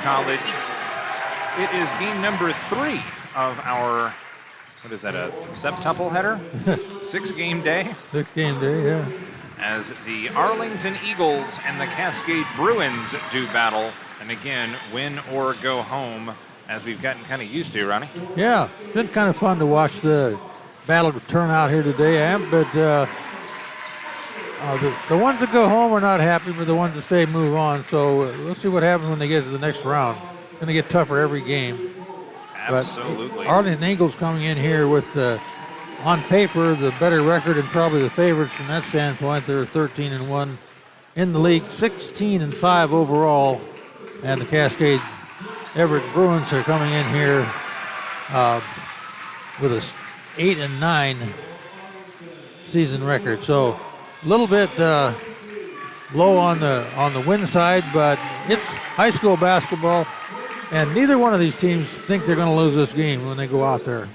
College. It is game number 3 of our, what is that, a septuple header? 6-game day? 6-game day, yeah. As the Arlington Eagles and the Cascade Bruins do battle. And again, win or go home, as we've gotten kind of used to, Ronnie. Yeah, it's been kind of fun to watch the battle turn out here today, but the ones that go home are not happy, but the ones that say move on. So let's see what happens when they get to the next round. It's going to get tougher every game. Absolutely. But Arlington Eagles coming in here with, on paper, the better record and probably the favorites from that standpoint. They're 13-1 in the league, 16-5 overall. And the Cascade Everett Bruins are coming in here with a 8-9 season record. So a little bit low on the win side, but it's high school basketball, and neither one of these teams think they're going to lose this game when they go out there.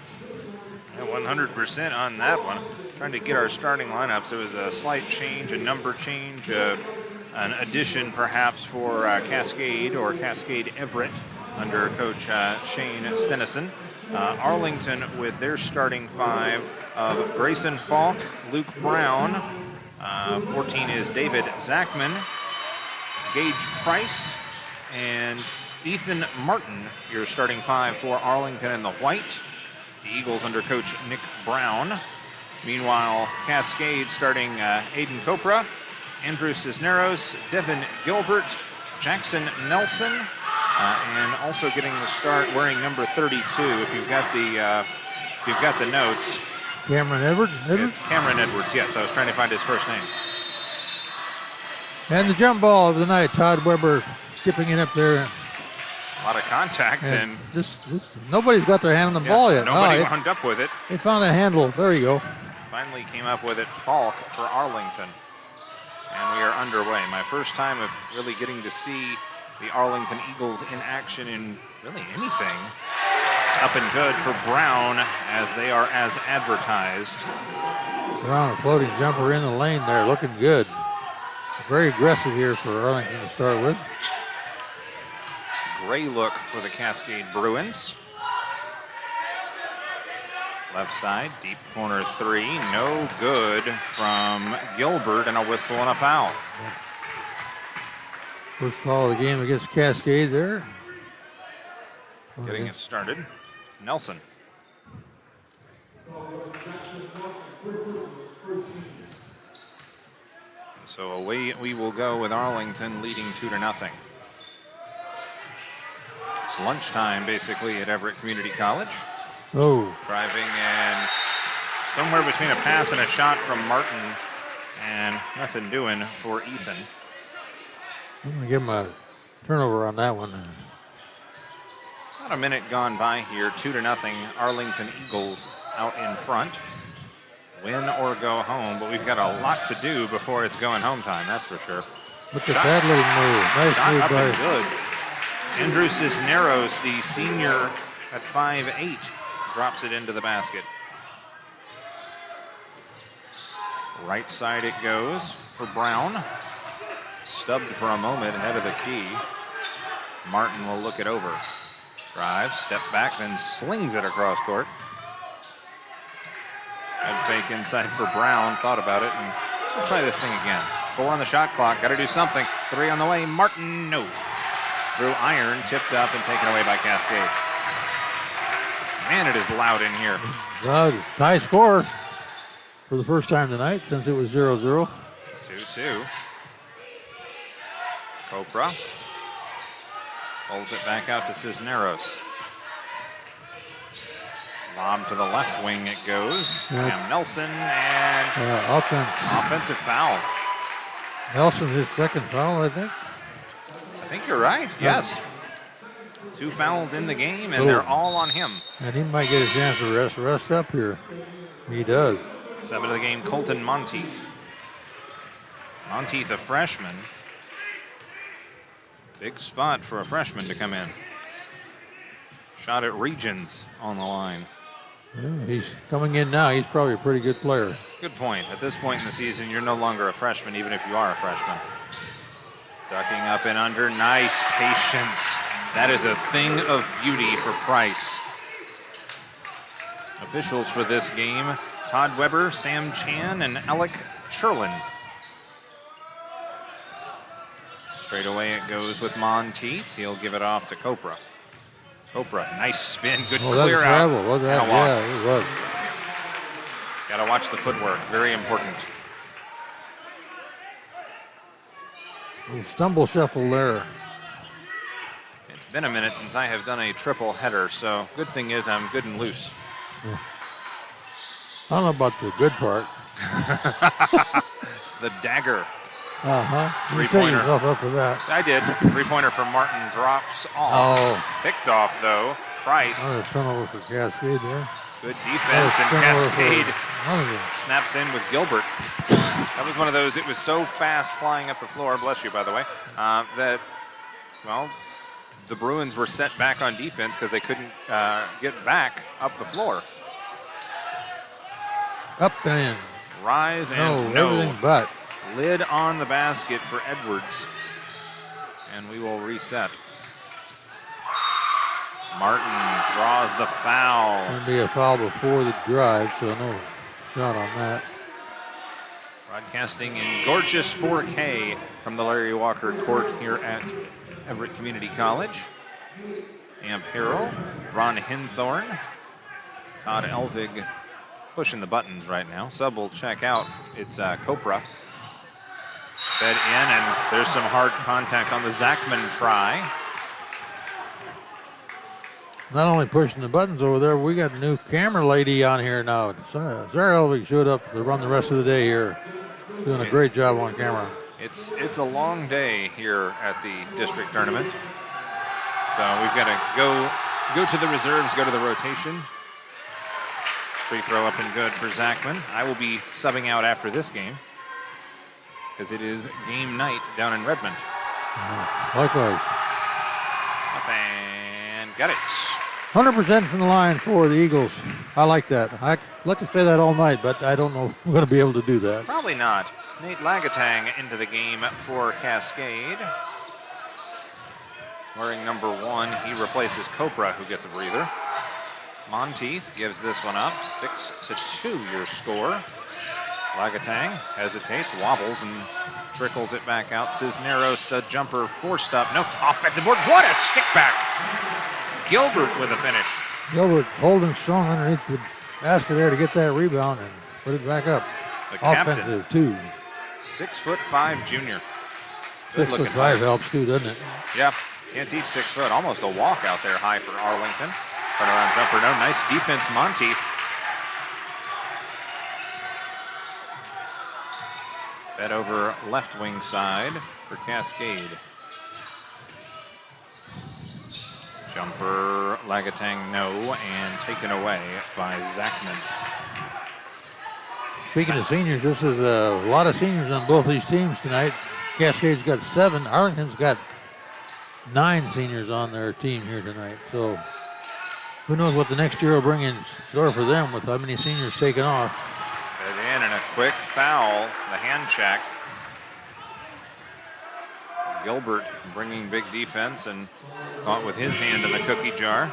Yeah, 100% on that one. Trying to get our starting lineups. It was a slight change, a number change, an addition perhaps for Cascade or Cascade Everett under Coach Shane Stennison. Arlington with their starting 5 of Grayson Falk, Luke Brown, 14 is David Zachman, Gage Price, and Ethan Martin, your starting 5 for Arlington in the white. The Eagles under Coach Nick Brown. Meanwhile, Cascade starting Aiden Copra, Andrew Cisneros, Devin Gilbert, Jackson Nelson, and also getting the start wearing number 32. If you've got the notes. Cameron Edwards? It's Cameron Edwards, yes. I was trying to find his first name. And the jump ball of the night, Todd Weber skipping it up there. A lot of contact, and nobody's got their hand on the ball yet. Nobody wound up with it. They found a handle. There you go. Finally came up with it, Falk for Arlington. And we are underway. My first time of really getting to see the Arlington Eagles in action in really anything. Up and good for Brown, as they are as advertised. Brown, a floating jumper in the lane there, looking good. Very aggressive here for Arlington to start with. Gray look for the Cascade Bruins. Left side, deep corner 3, no good from Gilbert, and a whistle and a foul. First foul of the game against Cascade there. Getting it started, Nelson. So away we will go with Arlington leading 2-0. Lunchtime basically at Everett Community College. Oh. Driving and somewhere between a pass and a shot from Martin, and nothing doing for Ethan. I'm going to give him a turnover on that one. About a minute gone by here, 2-0. Arlington Eagles out in front. Win or go home, but we've got a lot to do before it's going home time, that's for sure. Look at that little move. Nice shot move up by and good. Andrew Cisneros, the senior at 5'8", drops it into the basket. Right side it goes for Brown. Stubbed for a moment ahead of the key. Martin will look it over. Drives, step back, then slings it across court. Head fake inside for Brown. Thought about it, and we'll try this thing again. 4 on the shot clock. Got to do something. 3 on the way. Martin, no. Drew Iron tipped up and taken away by Cascade. Man, it is loud in here. High score for the first time tonight since it was 0-0. 2-2. Copra pulls it back out to Cisneros. Lob to the left wing it goes. Cam Nelson, and offensive foul. Nelson's his second foul, I think. I think you're right, yes. 2 fouls in the game, and they're all on him. And he might get a chance to rest up here. He does. 7 of the game, Colton Monteith. Monteith, a freshman. Big spot for a freshman to come in. Shot at Regions on the line. Yeah, he's coming in now. He's probably a pretty good player. Good point. At this point in the season, you're no longer a freshman, even if you are a freshman. Ducking up and under. Nice patience That is a thing of beauty for Price. Officials for this game, Todd Weber, Sam Chan, and Alec Cherlin. Straight away it goes with Monteith. He'll give it off to Copra. Copra, nice spin, good clear out. Was that? Yeah, it was. Gotta watch the footwork, very important. A stumble shuffle there. It's been a minute since I have done a triple header, so good thing is I'm good and loose. Yeah. I don't know about the good part. The dagger. Uh-huh. You set Three-pointer. yourself up for that. I did. Three-pointer for Martin drops off. Oh. Picked off, though. Price. Another turnover for Cascade there. Good defense, and Cascade snaps in with Gilbert. That was one of those, it was so fast flying up the floor, bless you, by the way, that, well, the Bruins were set back on defense because they couldn't get back up the floor. Up and in. Rise and no. Everything but. Lid on the basket for Edwards. And we will reset. Martin draws the foul. Going to be a foul before the drive, so no shot on that. Broadcasting in gorgeous 4K from the Larry Walker Court here at Everett Community College. Amp Harrell, Ron Hinthorn, Todd Elvig pushing the buttons right now. Sub will check out. It's Copra. Fed in, and there's some hard contact on the Zachman try. Not only pushing the buttons over there, we got a new camera lady on here now. Sarah Elvig showed up to run the rest of the day here. Doing a great job on camera. It's a long day here at the district tournament. So we've got to go to the reserves, go to the rotation. Free throw up and good for Zachman. I will be subbing out after this game because it is game night down in Redmond. Likewise. Up and got it. 100% from the line for the Eagles. I like that. I'd like to say that all night, but I don't know if I'm going to be able to do that. Probably not. Nate Lagatang into the game for Cascade. Wearing number 1, he replaces Copra, who gets a breather. Monteith gives this one up, 6-2 your score. Lagatang hesitates, wobbles, and trickles it back out. Cisneros, the jumper, forced up. No, offensive board. What a stick back. Gilbert with a finish. Gilbert holding strong underneath the basket there to get that rebound and put it back up. The captain, offensive, too. 6'5" junior. Good 6'5" looking height. helps, too, doesn't it? Yeah, can't teach 6 foot. Almost a walk out there high for Arlington. Turnaround jumper, no. Nice defense, Monteith. Fed over left wing side for Cascade. Jumper, Lagatang, no, and taken away by Zachman. Speaking of seniors, this is a lot of seniors on both these teams tonight. Cascade's got 7. Arlington's got 9 seniors on their team here tonight. So who knows what the next year will bring in store for them with how many seniors taken off. Fed in and a quick foul, the hand check. Gilbert bringing big defense and caught with his hand in the cookie jar.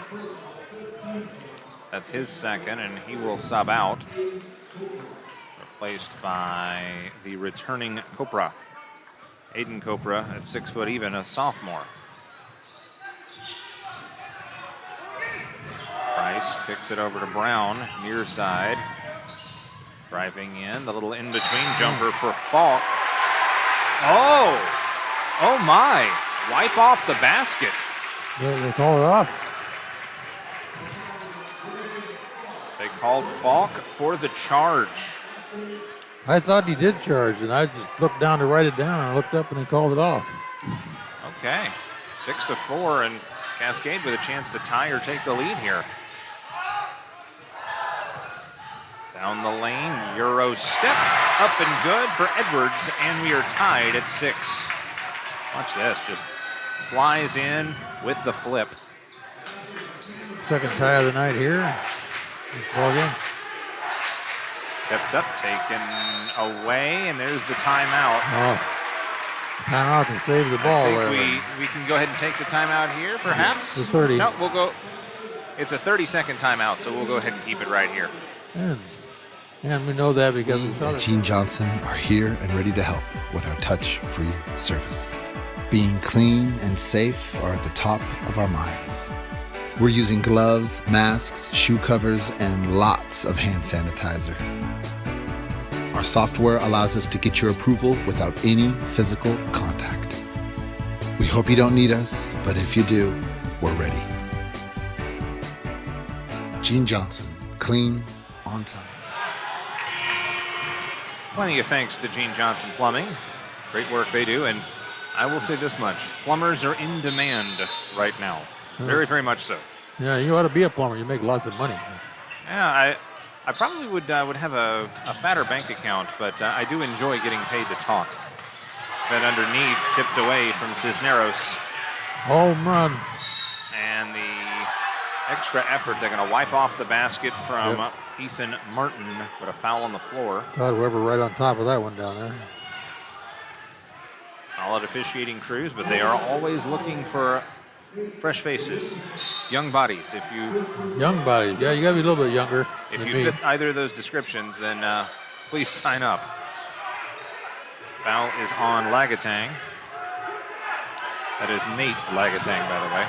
That's his second, and he will sub out. Replaced by the returning Copra. Aiden Copra at 6 foot even, a sophomore. Price kicks it over to Brown, near side. Driving in, the little in-between jumper for Falk. Oh my, wipe off the basket. They call it off. They called Falk for the charge. I thought he did charge, and I just looked down to write it down, and I looked up and he called it off. Okay, 6-4, and Cascade with a chance to tie or take the lead here. Down the lane, Euro step, up and good for Edwards, and we are tied at 6. Watch this, just flies in with the flip. Second tie of the night here. Ball game. Tipped up, taken away, and there's the timeout. Oh. Timeout to save the ball I there. think we can go ahead and take the timeout here, perhaps. The 30. No, we'll go. It's a 30-second timeout, so we'll go ahead and keep it right here. And we know that because we saw at that. Gene Johnson are here and ready to help with our touch-free service. Being clean and safe are at the top of our minds. We're using gloves, masks, shoe covers, and lots of hand sanitizer. Our software allows us to get your approval without any physical contact. We hope you don't need us, but if you do, we're ready. Gene Johnson, clean, on time. Plenty of thanks to Gene Johnson Plumbing. Great work they do, and I will say this much. Plumbers are in demand right now. Very, very much so. Yeah, you ought to be a plumber. You make lots of money. Yeah, I probably would have a fatter bank account, but I do enjoy getting paid to talk. That underneath, tipped away from Cisneros. Home run. And the extra effort, they're going to wipe off the basket from Ethan Martin with a foul on the floor. Todd Weber right on top of that one down there. Solid officiating crews, but they are always looking for fresh faces, young bodies. If you Young bodies. Yeah, you got to be a little bit younger. If than you me. fit either of those descriptions, then please sign up. Foul is on Lagatang. That is Nate Lagatang, by the way.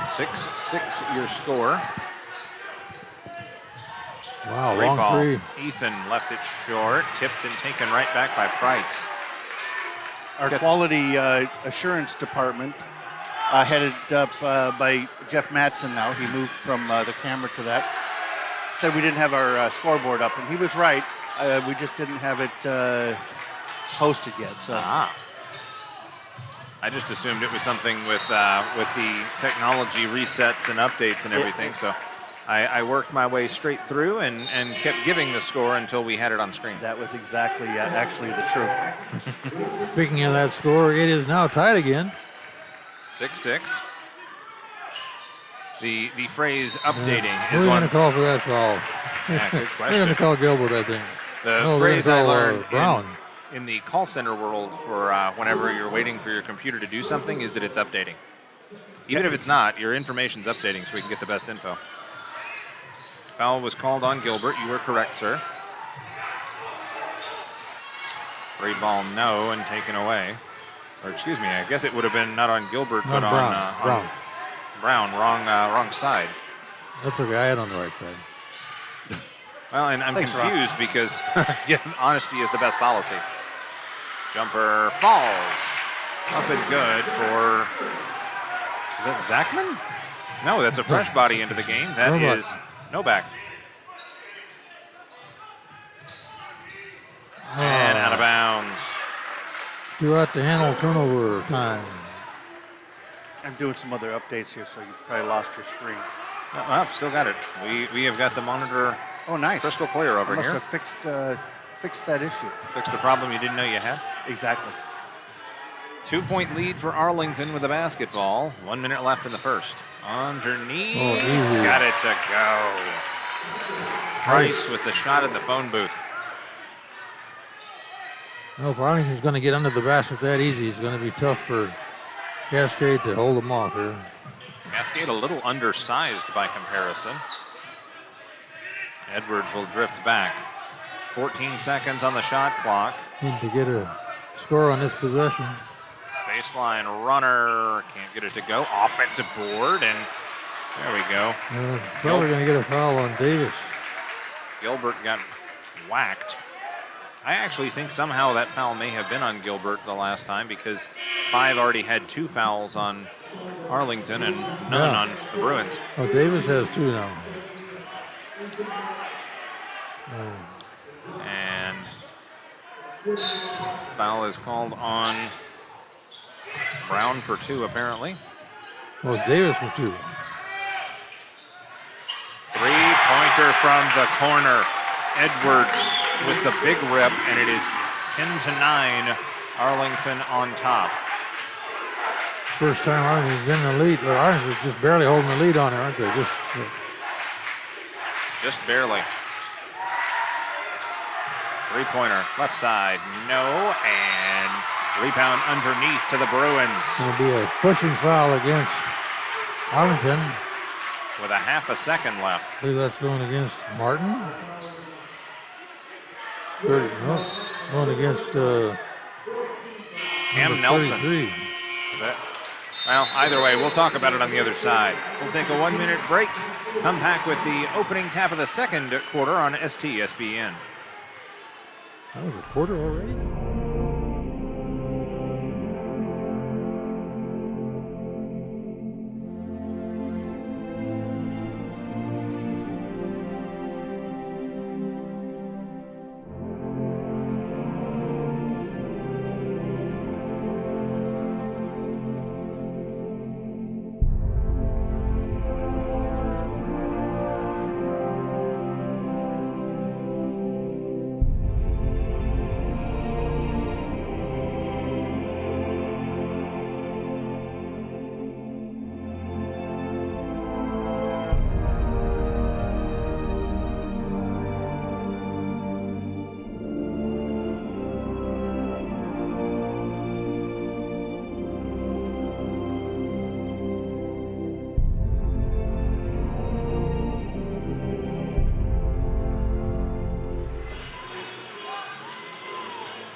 6-6 your score. Wow, Great long ball. three. Ethan left it short, tipped and taken right back by Price. Our quality assurance department, headed up by Jeff Matson now. He moved from the camera to that. Said we didn't have our scoreboard up, and he was right. We just didn't have it posted yet. So I just assumed it was something with the technology resets and updates and everything. So I worked my way straight through and kept giving the score until we had it on screen. that was exactly actually the truth. Speaking of that score, it is now tied again. 6-6. The phrase updating Who is are one. going to call for that foul? Yeah, good They're question. going to call Gilbert, I think. The No, they're phrase gonna I call, learned Brown. in the call center world for whenever you're waiting for your computer to do something is that it's updating. Even if it's not, your information's updating so we can get the best info. Foul was called on Gilbert. You were correct, sir. Free ball, no, and taken away. Or excuse me, I guess it would have been not on Gilbert, but Brown. on Brown. Wrong side. That's okay. I had on the right side. Well, and I'm Thanks, Rob. confused because honesty is the best policy. Jumper falls. Up and good for, is that Zachman? No, that's a fresh body into the game. That Novak. is Novak. And out of bounds. Throughout the handle turnover time. I'm doing some other updates here, so you probably lost your screen. Oh, still got it. We have got the monitor Oh, nice. crystal clear over I must here. have fixed that issue. Fixed a problem you didn't know you had. Exactly. 2-point lead for Arlington with the basketball. 1 minute left in the first. Underneath. Oh, easy. Got it to go. Price with the shot in the phone booth. No, if Arlington's going to get under the basket that easy, it's going to be tough for Cascade to hold them off here. Cascade a little undersized by comparison. Edwards will drift back. 14 seconds on the shot clock. Need to get a score on this possession. Baseline runner. Can't get it to go. Offensive board, and there we go. Probably going to get a foul on Davis. Gilbert got whacked. I actually think somehow that foul may have been on Gilbert the last time because Five already had 2 fouls on Arlington and none on the Bruins. Oh, Davis has 2 now. And foul is called on Brown for 2 apparently. Well, Davis for 2. 3-pointer from the corner. Edwards with the big rip, and it is 10-9. Arlington on top. First time Arlington's been in the lead. But Arlington's just barely holding the lead on it, aren't they? Just barely. Three-pointer, left side, no, and rebound underneath to the Bruins. It'll be a pushing foul against Arlington. With a half a second left. I believe that's going against Martin. Going against Cam number Nelson. 33. Well, either way, we'll talk about it on the other side. We'll take a 1-minute break. Come back with the opening tap of the second quarter on STSPN. That was a quarter already?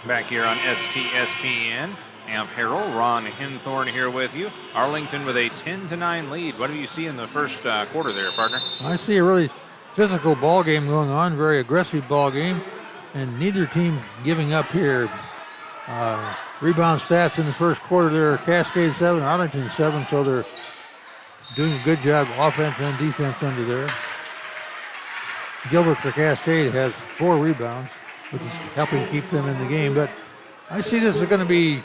Back here on STSPN. Amp Harrell, Ron Hinthorn here with you. Arlington with a 10-9 lead. What do you see in the first quarter there, partner? I see a really physical ball game going on, very aggressive ball game, and neither team giving up here. Rebound stats in the first quarter there, Cascade 7, Arlington 7, so they're doing a good job offense and defense under there. Gilbert for Cascade has 4 rebounds, which is helping keep them in the game, but I see this is going to be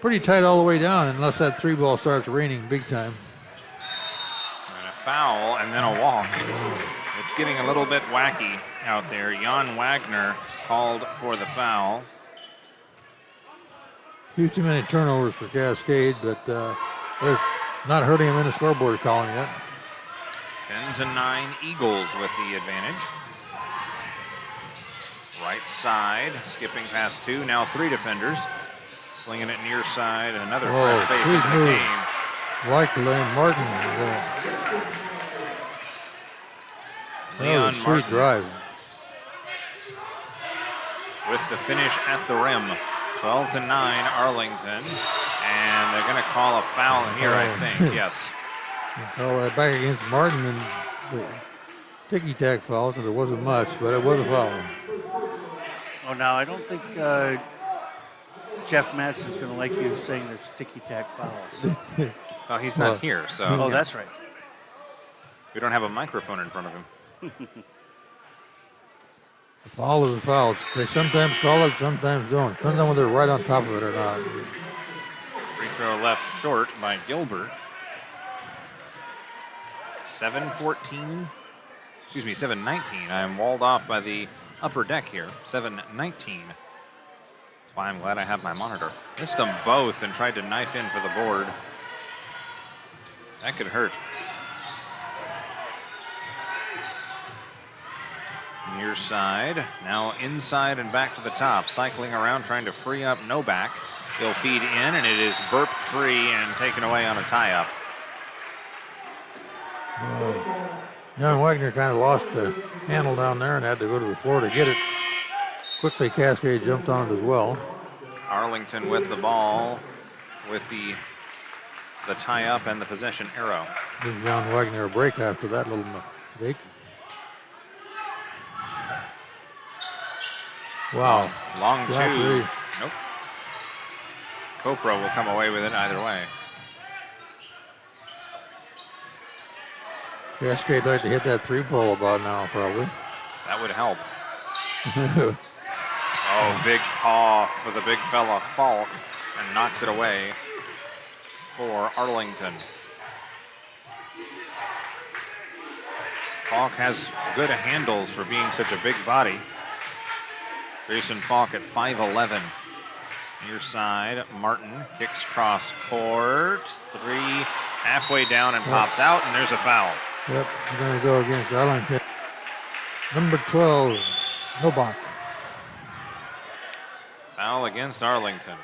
pretty tight all the way down unless that 3-ball starts raining big time. And a foul and then a walk. It's getting a little bit wacky out there. Jan Wagner called for the foul. Few too many turnovers for Cascade, but they're not hurting him in the scoreboard calling yet. 10-9 Eagles with the advantage. Right side, skipping past 2, now 3 defenders. Slinging it near side, another fresh face into the game. Like Lane Martin. Leon sweet Martin drive. with the finish at the rim. 12-9 Arlington. And they're going to call a foul here, I think, yes. Call that back against Martin and the ticky-tack foul because it wasn't much, but it was a foul. Oh, now I don't think Jeff Madsen's going to like you saying there's ticky-tack fouls. Well, he's not here, so. Oh, that's right. We don't have a microphone in front of him. A foul is a foul. They sometimes call it, sometimes don't. Depends on whether they're right on top of it or not. Free throw left short by Gilbert. 7-14. Excuse me, 7-19. I am walled off by the upper deck here. 7-19. That's why I'm glad I have my monitor. Missed them both and tried to knife in for the board. That could hurt. Near side, now inside and back to the top. Cycling around, trying to free up Novak. He'll feed in, and it is burp free and taken away on a tie-up. John Wagner kind of lost the handle down there and had to go to the floor to get it. Quickly, Cascade jumped on it as well. Arlington with the ball, with the tie-up and the possession arrow. Gives John Wagner a break after that little mistake. Wow. Long Flat two. three. Nope. Copra will come away with it either way. Cascade like to hit that 3-ball about now, probably. That would help. Oh, big paw for the big fella, Falk, and knocks it away for Arlington. Falk has good handles for being such a big body. Grayson Falk at 5'11". Near side, Martin kicks cross court. 3, halfway down and pops out, and there's a foul. Yep, we're going to go against Arlington. Number 12, Novak. Foul against Arlington.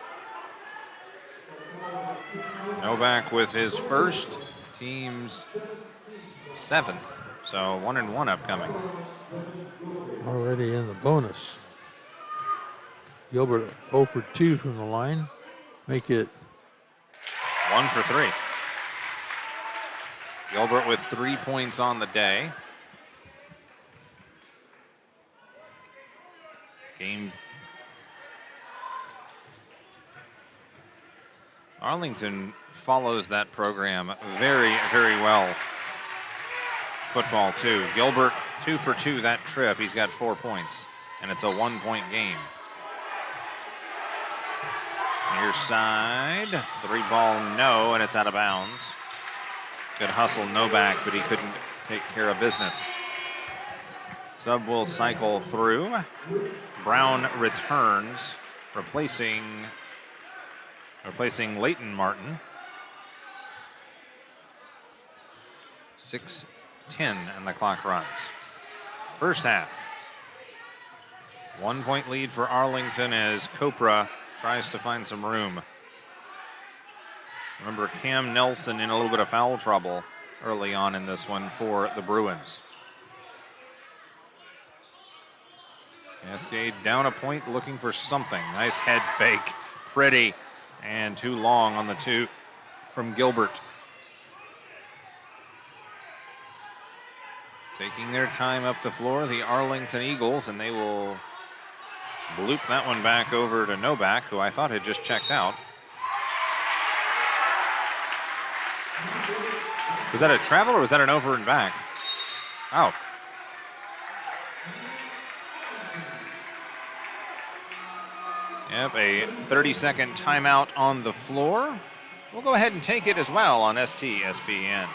Novak with his first, team's 7th. So 1 and 1 upcoming. Already in the bonus. Gilbert 0 for 2 from the line. Make it 1 for 3. Gilbert with 3 points on the day. Game. Arlington follows that program very, very well. Football too. Gilbert 2 for 2 that trip. He's got 4 points, and it's a 1-point game. Near side, 3 ball, no, and it's out of bounds. Good hustle, Novak, but he couldn't take care of business. Sub will cycle through. Brown returns, replacing Leighton Martin. 6:10 and the clock runs. First half. 1-point lead for Arlington as Copra tries to find some room. Remember, Cam Nelson in a little bit of foul trouble early on in this one for the Bruins. Cascade down a point looking for something. Nice head fake. Pretty. And too long on the 2 from Gilbert. Taking their time up the floor, the Arlington Eagles, and they will bloop that one back over to Novak, who I thought had just checked out. Was that a travel or was that an over and back? Oh. Yep, a 30-second timeout on the floor. We'll go ahead and take it as well on STSPN.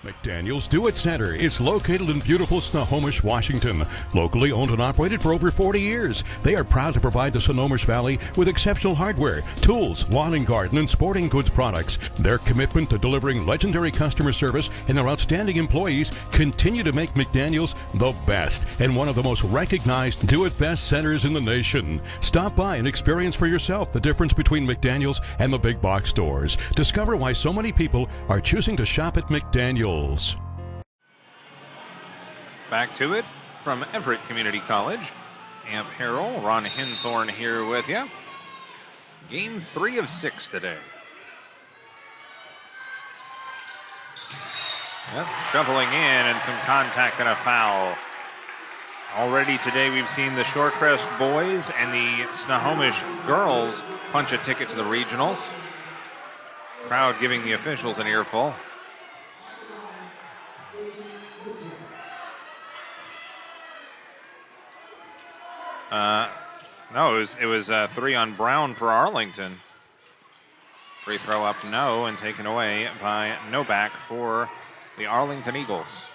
McDaniel's Do It Center is located in beautiful Snohomish, Washington. Locally owned and operated for over 40 years, they are proud to provide the Snohomish Valley with exceptional hardware, tools, lawn and garden, and sporting goods products. Their commitment to delivering legendary customer service and their outstanding employees continue to make McDaniel's the best and one of the most recognized Do It Best centers in the nation. Stop by and experience for yourself the difference between McDaniel's and the big box stores. Discover why so many people are choosing to shop at McDaniel's. Back to it from Everett Community College. Amp Harrell, Ron Hinthorn here with you. Game 3 of 6 today. Yep, shoveling in and some contact and a foul. Already today we've seen the Shorecrest boys and the Snohomish girls punch a ticket to the regionals. Crowd giving the officials an earful. No, it was 3 on Brown for Arlington. Free throw up, no, and taken away by Novak for the Arlington Eagles.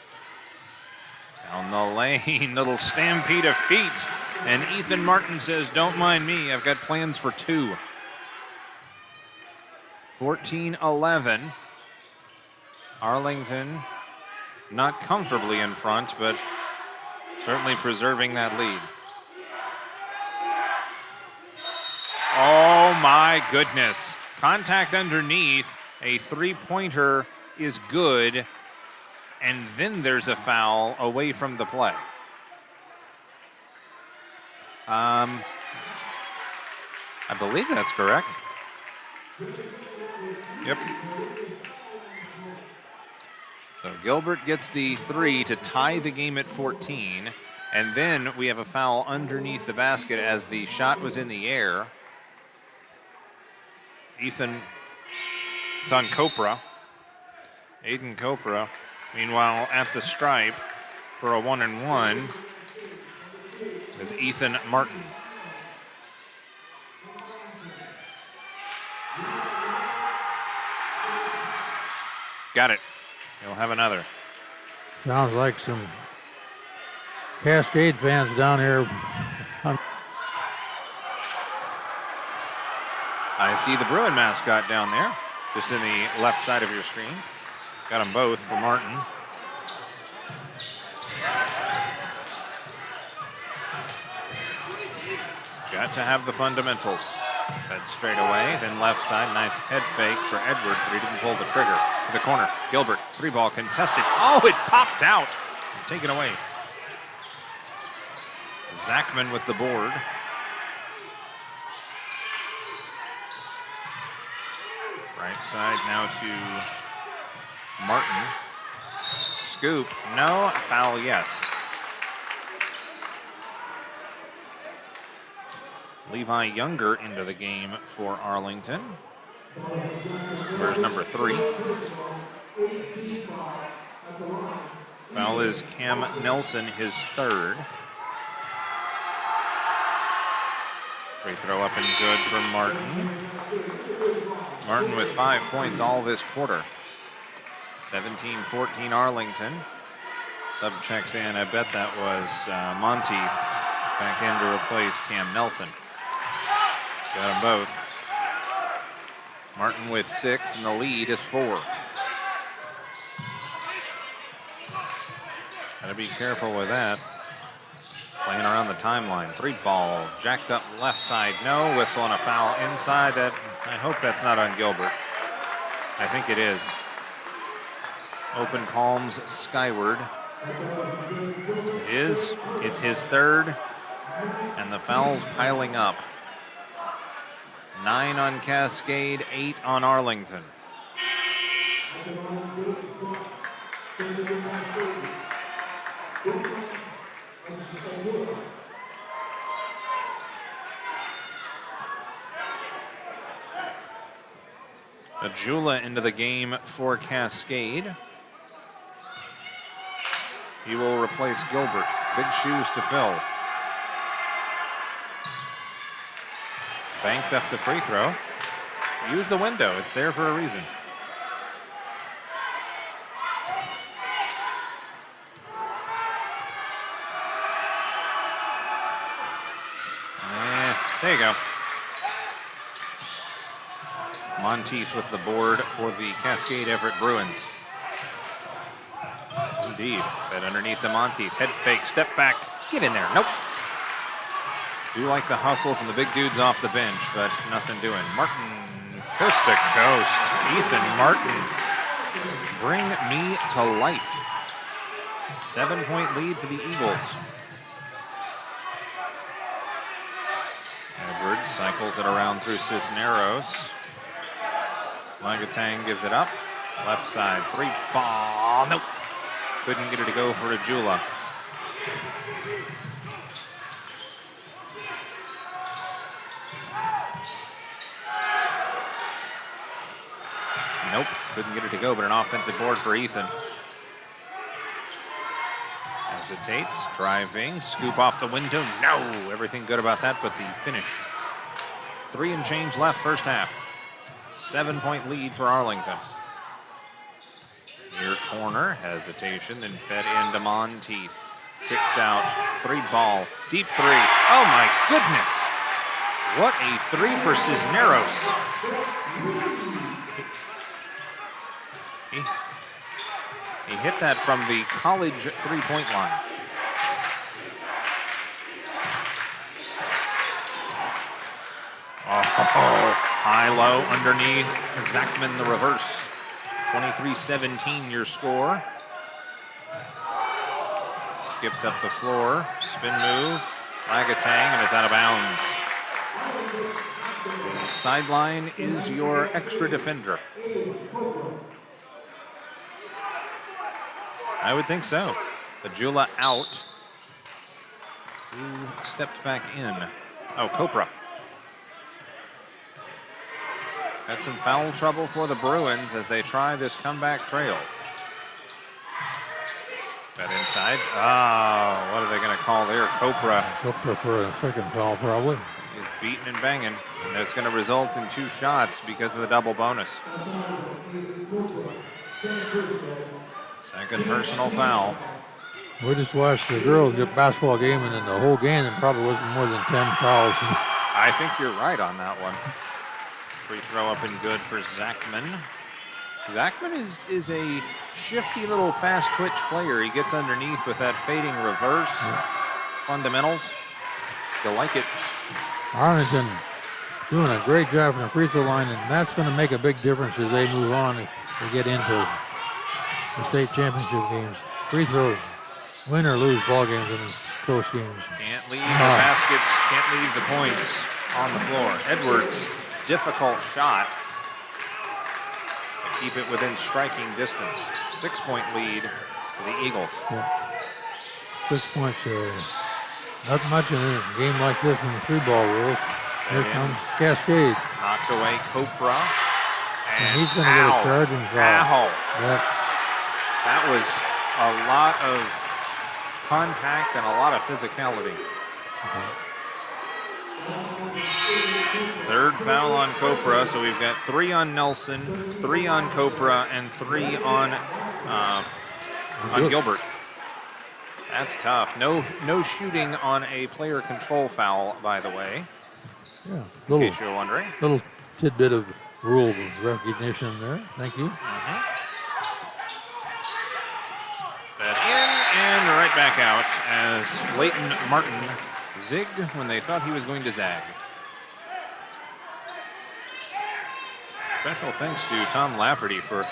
Down the lane, little stampede of feet, and Ethan Martin says, "Don't mind me, I've got plans for 2." 14-11. Arlington not comfortably in front, but certainly preserving that lead. Oh my goodness. Contact underneath. A 3-pointer is good. And then there's a foul away from the play. I believe that's correct. Yep. So Gilbert gets the 3 to tie the game at 14. And then we have a foul underneath the basket as the shot was in the air. Ethan, it's on Copra. Aiden Copra. Meanwhile, at the stripe for a 1-and-1 is Ethan Martin. Got it. He'll have another. sounds like some Cascade fans down here. I see the Bruin mascot down there, just in the left side of your screen. Got them both for Martin. Got to have the fundamentals. Head straight away, then left side. Nice head fake for Edwards, but he didn't pull the trigger. To the corner. Gilbert, 3-ball contested. Oh, it popped out. Taken away. Zachman with the board. Right side now to Martin. Scoop. No. Foul, yes. Levi Younger into the game for Arlington. Where's number 3? Foul is Cam Nelson, his 3rd. Free throw up and good for Martin. Martin with 5 points all this quarter. 17-14 Arlington. Sub checks in. I bet that was Monteith back in to replace Cam Nelson. Got them both. Martin with 6, and the lead is 4. Gotta be careful with that. Playing around the timeline. 3-ball, jacked up left side. No, whistle and a foul inside. That, I hope that's not on Gilbert. I think it is. Open palms skyward. It is. It's his 3rd, and the foul's piling up. 9 on Cascade, 8 on Arlington. Ajula into the game for Cascade. He will replace Gilbert. Big shoes to fill. Banked up the free throw. Use the window. It's there for a reason. There you go. Monteith with the board for the Cascade Everett Bruins. Indeed. Fed underneath to Monteith. Head fake. Step back. Get in there. Nope. Do like the hustle from the big dudes off the bench, but nothing doing. Martin, coast to coast. Ethan Martin, bring me to life. 7-point lead for the Eagles. Edwards cycles it around through Cisneros. Langatang gives it up. Left side, 3-ball. Nope. Couldn't get it to go for Ajula. Nope, couldn't get it to go, but an offensive board for Ethan. Hesitates, driving, scoop off the window. No, everything good about that, but the finish. 3 and change left first half. 7-point lead for Arlington. Near corner, hesitation, then fed into Monteith. Kicked out, 3-ball, deep 3. Oh my goodness! What a 3 for Cisneros. He hit that from the college 3-point line. Oh, high-low underneath. Zachman the reverse. 23-17 your score. Skipped up the floor. Spin move. Langatang, and it's out of bounds. The sideline is your extra defender. I would think so. Ajula out. Who stepped back in? Oh, Copra. Got some foul trouble for the Bruins as they try this comeback trail. That inside. Oh, what are they going to call there? Copra. Copra for a second foul, probably. He's beating and banging. And that's going to result in 2 shots because of the double bonus. Second personal foul. We just watched the girls get basketball game, and in the whole game, there probably wasn't more than 10 fouls. I think you're right on that one. Free throw up and good for Zachman. Zachman is a shifty little fast twitch player. He gets underneath with that fading reverse. Fundamentals. You'll like it. Arlington doing a great job from the free throw line, and that's going to make a big difference as they move on, if they get into the state championship games. Free throws win or lose ball games in these close games. Can't leave the baskets, can't leave the points on the floor. Edwards, difficult shot. But keep it within striking distance. 6-point lead for the Eagles. Yeah. 6 points, not much in a game like this in the 3-ball rules. Here comes Cascade. Knocked away Copra. And he's going to get a charging foul. Yep. That was a lot of contact and a lot of physicality. Third foul on Copra, so we've got 3 on Nelson, 3 on Copra, and 3 on Gilbert. That's tough. No shooting on a player control foul, by the way. Yeah, in case you're wondering. Little tidbit of rule recognition there. Thank you. That in and right back out as Leighton Martin zigged when they thought he was going to zag. Special thanks to Tom Lafferty for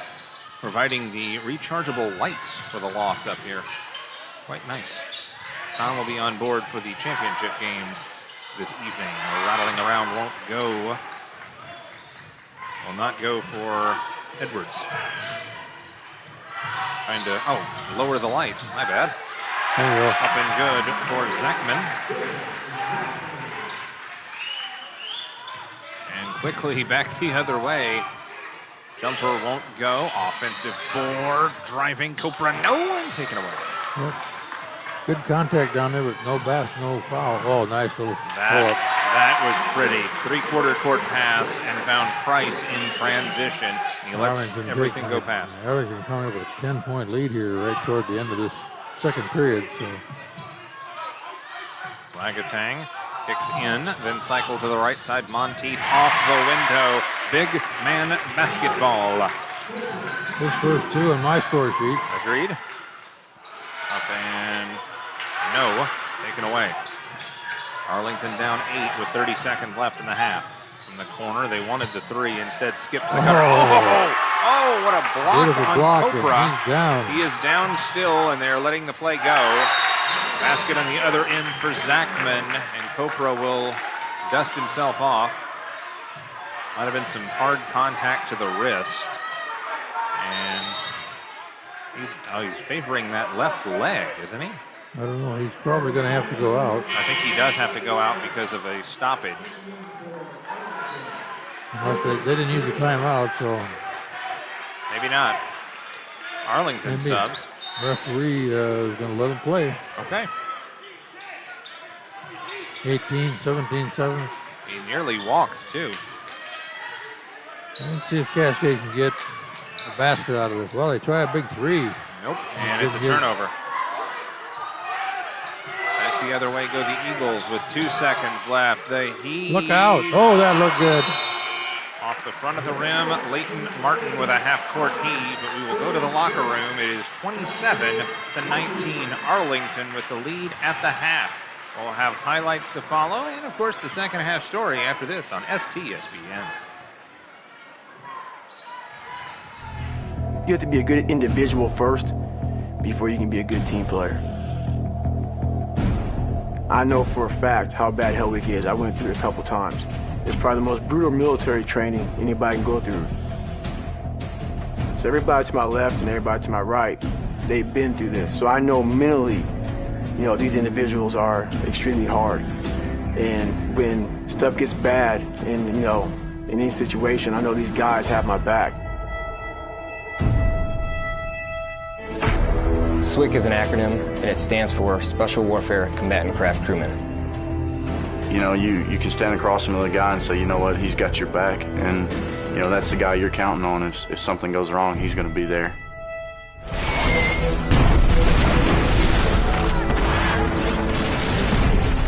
providing the rechargeable lights for the loft up here. Quite nice. Tom will be on board for the championship games this evening. The rattling around will not go for Edwards. Trying to, lower the light. My bad. Up and good for Zachman. And quickly back the other way. Jumper won't go. Offensive board. Driving Copra. No one taken away. Yep. Good contact down there, but no foul. Oh, nice little pull-up. That was pretty. 3/4 court pass and found Price in transition. He lets everything go past. Arlington coming up with a 10-point lead here right toward the end of this second period. So Lagatang kicks in, then cycle to the right side. Monteith off the window. Big man basketball. His first 2 on my score sheet. Agreed. Up and no, taken away. Arlington down 8 with 30 seconds left in the half. From the corner, they wanted the 3, instead skipped the cutter. Oh, what a block beautiful on block. Copra. He's down. He is down still, and they're letting the play go. Basket on the other end for Zachman, and Copra will dust himself off. Might have been some hard contact to the wrist. And he's favoring that left leg, isn't he? I don't know. He's probably going to have to go out. I think he does have to go out because of a stoppage. Unless they didn't use the timeout, so maybe not. Arlington subs. Referee is going to let him play. Okay. 17-7. He nearly walked, too. Let's see if Cascade can get a basket out of this. Well, they try a big 3. Nope, and it's a turnover. Back the other way go the Eagles with 2 seconds left. Look out. Oh, that looked good. Off the front of the rim, Leighton Martin with a half-court heave, but we will go to the locker room. It is 27-19, Arlington with the lead at the half. We'll have highlights to follow, and of course the second half story after this on STSPN. You have to be a good individual first before you can be a good team player. I know for a fact how bad Hell Week is. I went through it a couple times. It's probably the most brutal military training anybody can go through. So everybody to my left and everybody to my right, they've been through this. So I know mentally, these individuals are extremely hard. And when stuff gets bad and, in any situation, I know these guys have my back. SWCC is an acronym, and it stands for Special Warfare Combatant Craft Crewman. You can stand across from the guy and say, you know what, he's got your back, and that's the guy you're counting on. If something goes wrong, he's going to be there.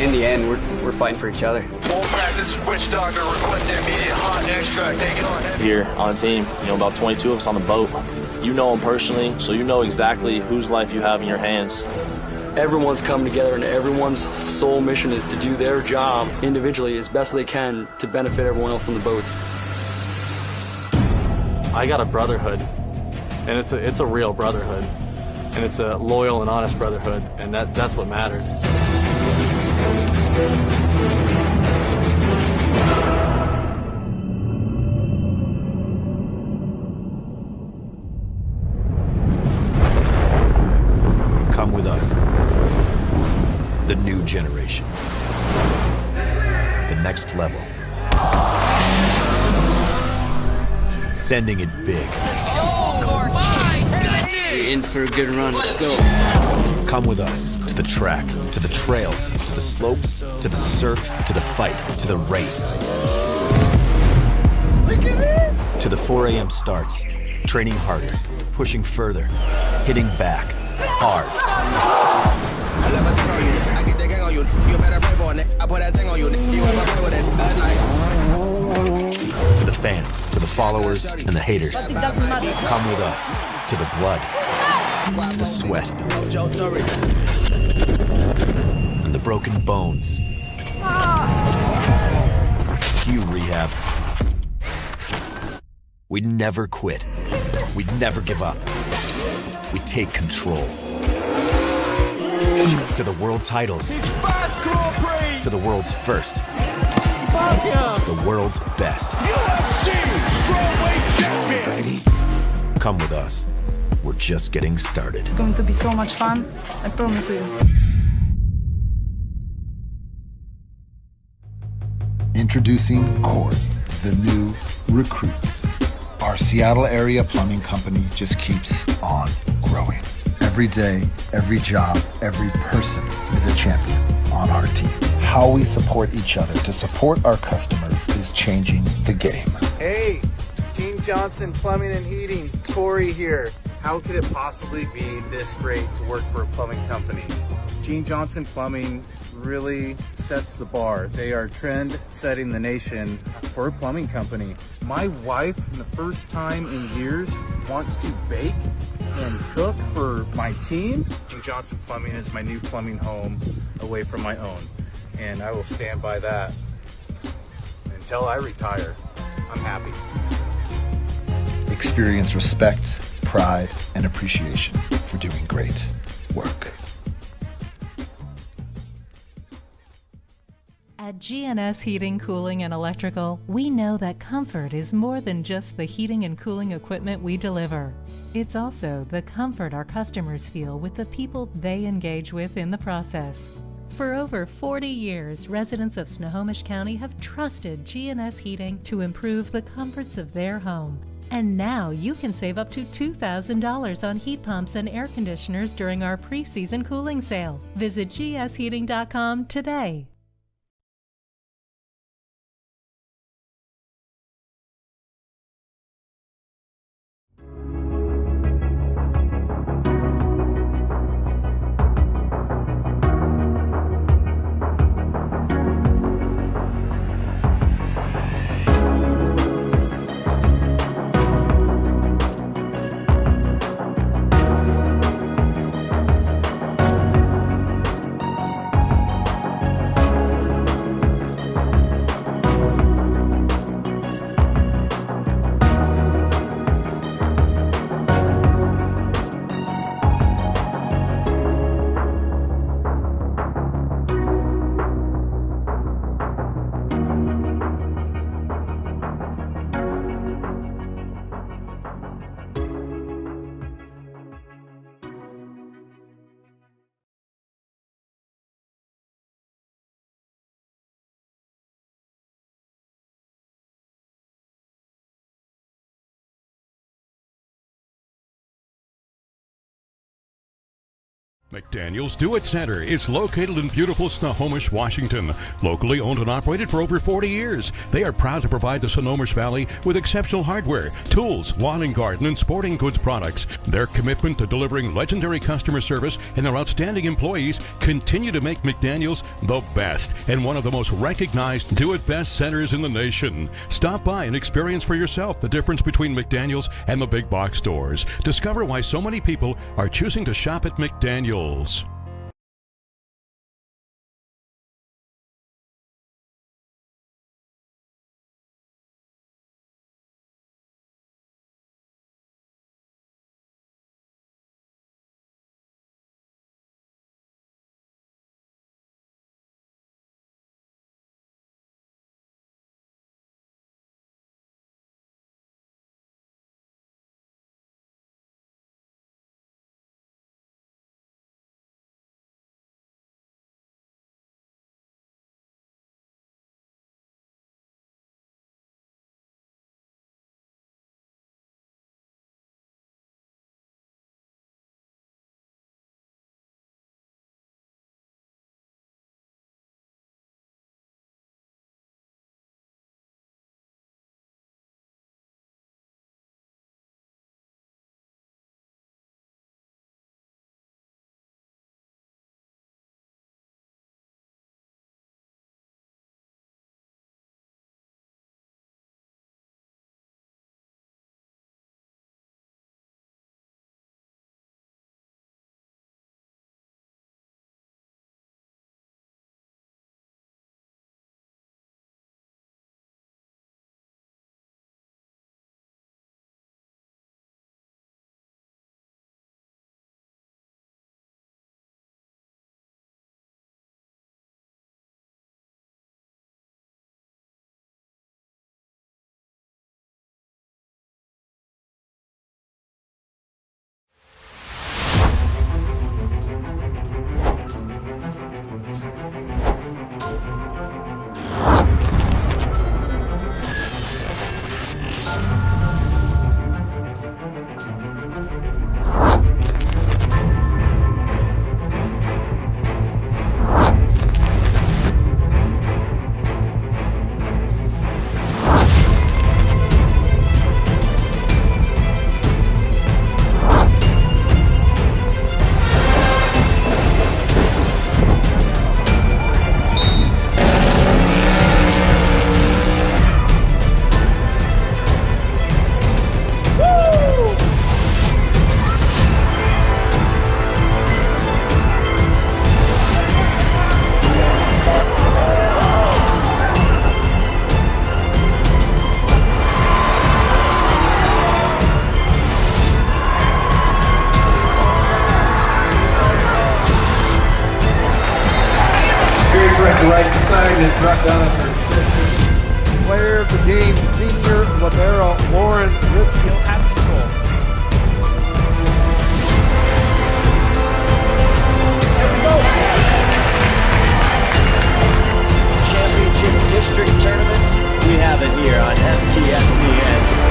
In the end, we're fighting for each other. This is Witch Doctor, requesting immediate hot extract. Take it on. Here on the team, about 22 of us on the boat. You know them personally, so you know exactly whose life you have in your hands. everyone's coming together and everyone's sole mission is to do their job individually as best they can to benefit everyone else on the boats. I got a brotherhood, and it's a real brotherhood, and it's a loyal and honest brotherhood, and that's what matters. Come with us. The new generation. The next level. Sending it big. You're in for a good run. Let's go. Come with us to the track, to the trails, to the slopes, to the surf, to the fight, to the race. Look at this! To the 4 a.m. starts, training harder, pushing further, hitting back, hard. To the fans, to the followers, and the haters. Come with us to the blood, to the sweat, and the broken bones. Cue rehab. We never quit. We never give up. We take control. To the world titles. To the world's first. The world's best. UFC Strawweight Champion. Come with us. We're just getting started. It's going to be so much fun, I promise you. Introducing Corey, the new recruits. Our Seattle area plumbing company just keeps on growing. Every day, every job, every person is a champion on our team. How we support each other to support our customers is changing the game. Hey, Gene Johnson Plumbing and Heating, Corey here. How could it possibly be this great to work for a plumbing company? Gene Johnson Plumbing really sets the bar. They are trend setting the nation for a plumbing company. My wife, for the first time in years, wants to bake and cook for my team. Gene Johnson Plumbing is my new plumbing home away from my own, and I will stand by that until I retire. I'm happy. Experience respect, pride, and appreciation for doing great work. At GNS Heating, Cooling, and Electrical, we know that comfort is more than just the heating and cooling equipment we deliver. It's also the comfort our customers feel with the people they engage with in the process. For over 40 years, residents of Snohomish County have trusted GNS Heating to improve the comforts of their home. And now you can save up to $2,000 on heat pumps and air conditioners during our pre-season cooling sale. Visit gsheating.com today. McDaniel's Do It Center is located in beautiful Snohomish, Washington. Locally owned and operated for over 40 years, they are proud to provide the Snohomish Valley with exceptional hardware, tools, lawn and garden, and sporting goods products. Their commitment to delivering legendary customer service and their outstanding employees continue to make McDaniel's the best and one of the most recognized Do It Best centers in the nation. Stop by and experience for yourself the difference between McDaniel's and the big box stores. Discover why so many people are choosing to shop at McDaniel's. is brought down under shift. Player of the game, senior libero Lauren Riskill has control. Championship district tournaments, we have it here on STSPN.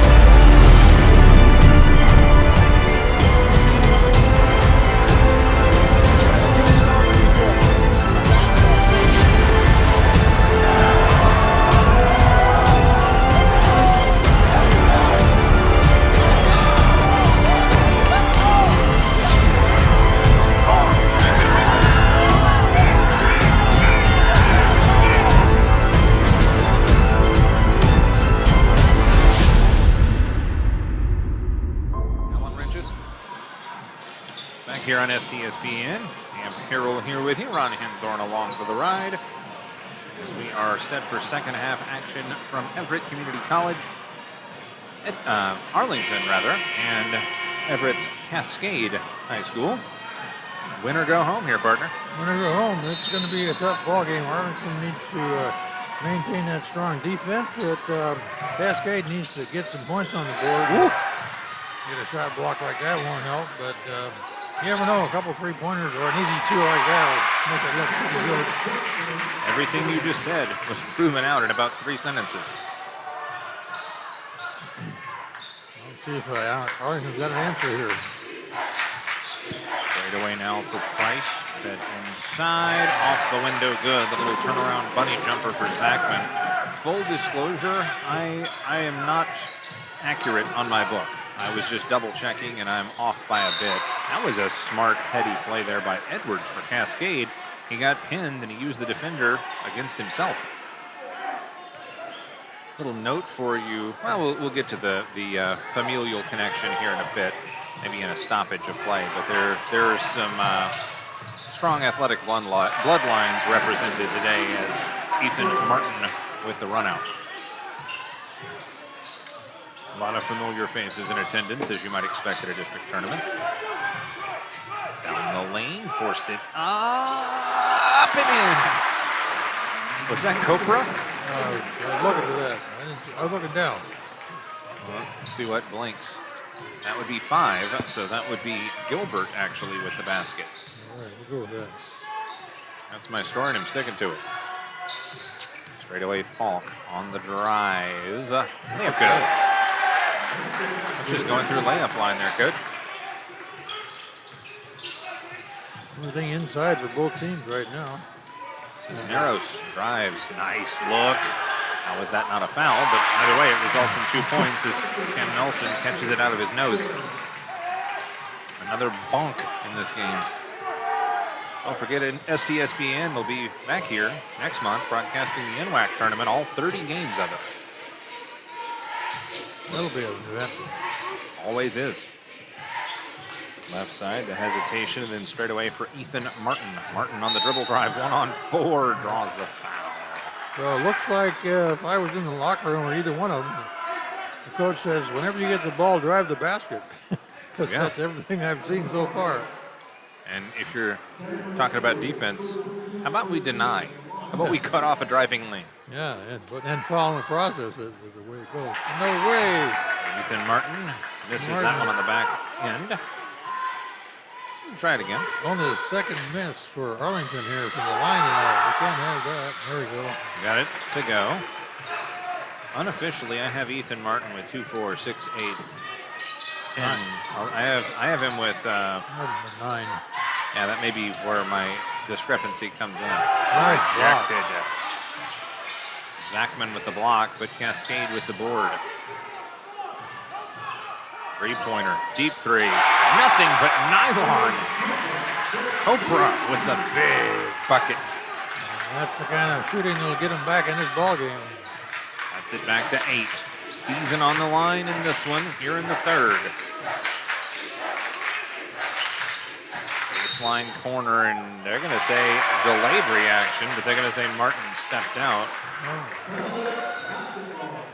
Here on STSPN, Camp Harrell here with you. Ron Henthorn along for the ride as we are set for second half action from Everett Community College, at Arlington rather, and Everett's Cascade High School. Win or go home here, partner. Win or go home. It's going to be a tough ball game. Arlington needs to maintain that strong defense, but Cascade needs to get some points on the board. Woo. Get a shot block like that won't help, but you never know, a couple three-pointers or an easy two like that will make it look pretty good. Everything you just said was proven out in about 3 sentences. Let's see if Arlington's got an answer here. Straight away now for Price. Fed inside, off the window, good. The little turnaround bunny jumper for Zachman. Full disclosure, I am not accurate on my book. I was just double checking and I'm off by a bit. That was a smart, heady play there by Edwards for Cascade. He got pinned and he used the defender against himself. Little note for you. Well, we'll get to the familial connection here in a bit, maybe in a stoppage of play. But there are some strong athletic bloodlines represented today as Ethan Martin with the run out. A lot of familiar faces in attendance, as you might expect at a district tournament. Down the lane, forced it up and in. Was that Copra? I was looking for that. I was looking down. Well, let's see what blinks. That would be 5, so that would be Gilbert actually with the basket. All right, we'll go with that. That's my story, and I'm sticking to it. Straight away, Falk on the drive. Layup good. Just going through layup line there, coach. Everything inside for both teams right now. Cisneros drives, nice look. Now was that not a foul, but either way it results in 2 points as Cam Nelson catches it out of his nose. Another bonk in this game. Don't forget, STSPN will be back here next month broadcasting the NWAC tournament, all 30 games of it. That'll be an event. Always is. Left side, the hesitation, and then straight away for Ethan Martin. Martin on the dribble drive, 1-on-4, draws the foul. So it looks like if I was in the locker room or either one of them, the coach says, whenever you get the ball, drive the basket. Because that's everything I've seen so far. And if you're talking about defense, how about we deny? How about we cut off a driving lane? Yeah, and follow the process is the way it goes. No way. Ethan Martin misses that one on the back end. Try it again. Only the second miss for Arlington here from the line and all. We can't have that. There we go. Got it to go. Unofficially, I have Ethan Martin with 2, 4, 6, 8, 10. I have him with 9. Yeah, that may be where my discrepancy comes in. Nice Rejected. Zachman with the block, but Cascade with the board. Three-pointer, deep three. Nothing but nylon. Copra with the big bucket. And that's the kind of shooting that'll get him back in this ball game. That's it back to 8. Season on the line in this one, here in the third. Baseline corner, and they're going to say delayed reaction, but they're going to say Martin stepped out.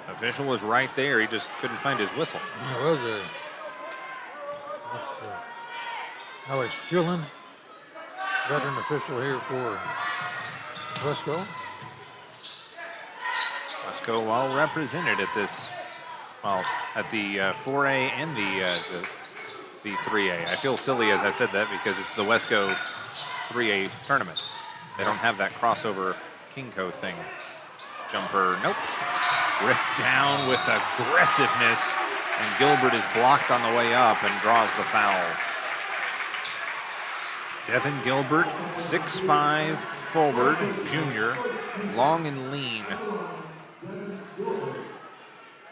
Official was right there. He just couldn't find his whistle. Yeah, it was Alex Chillen, veteran official here for Wesco. Wesco well represented at this, well, at the 4A and the 3A. I feel silly as I said that because it's the Wesco 3A tournament. They don't have that crossover Kingco thing. Jumper, nope. Ripped down with aggressiveness, and Gilbert is blocked on the way up and draws the foul. Devin Gilbert, 6'5", forward, junior, long and lean.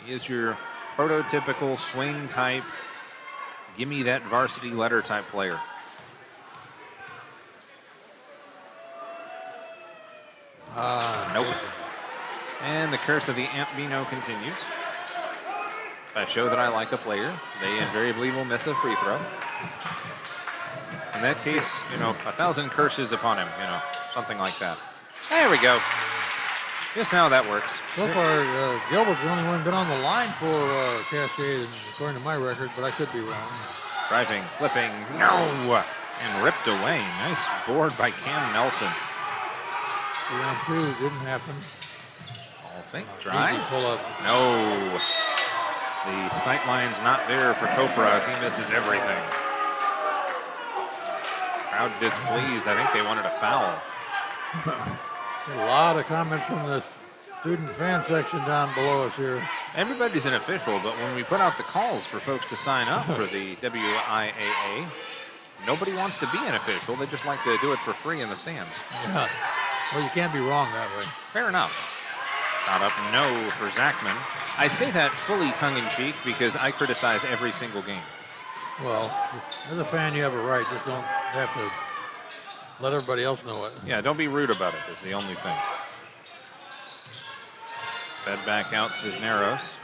He is your prototypical swing type, give me that varsity letter type player. Nope. And the curse of the Ampino continues. If I show that I like a player, they invariably will miss a free throw. In that case, 1,000 curses upon him, something like that. There we go. Just now that works. So far, Gilbert's the only one been on the line for Cascade, according to my record, but I could be wrong. Driving, flipping, no! And ripped away. Nice board by Cam Nelson. 3-on-2 didn't happen. I'll think. Drive. Pull up. No. The sight line's not there for Copra. He misses everything. Crowd displeased. I think they wanted a foul. A lot of comments from the student fan section down below us here. Everybody's an official, but when we put out the calls for folks to sign up for the WIAA, nobody wants to be an official. They just like to do it for free in the stands. Yeah. Well, you can't be wrong that way. Fair enough. Shot up no for Zachman. I say that fully tongue-in-cheek because I criticize every single game. Well, as a fan, you have a right. Just don't have to let everybody else know it. Yeah, don't be rude about it. That's the only thing. Fed back out Cisneros.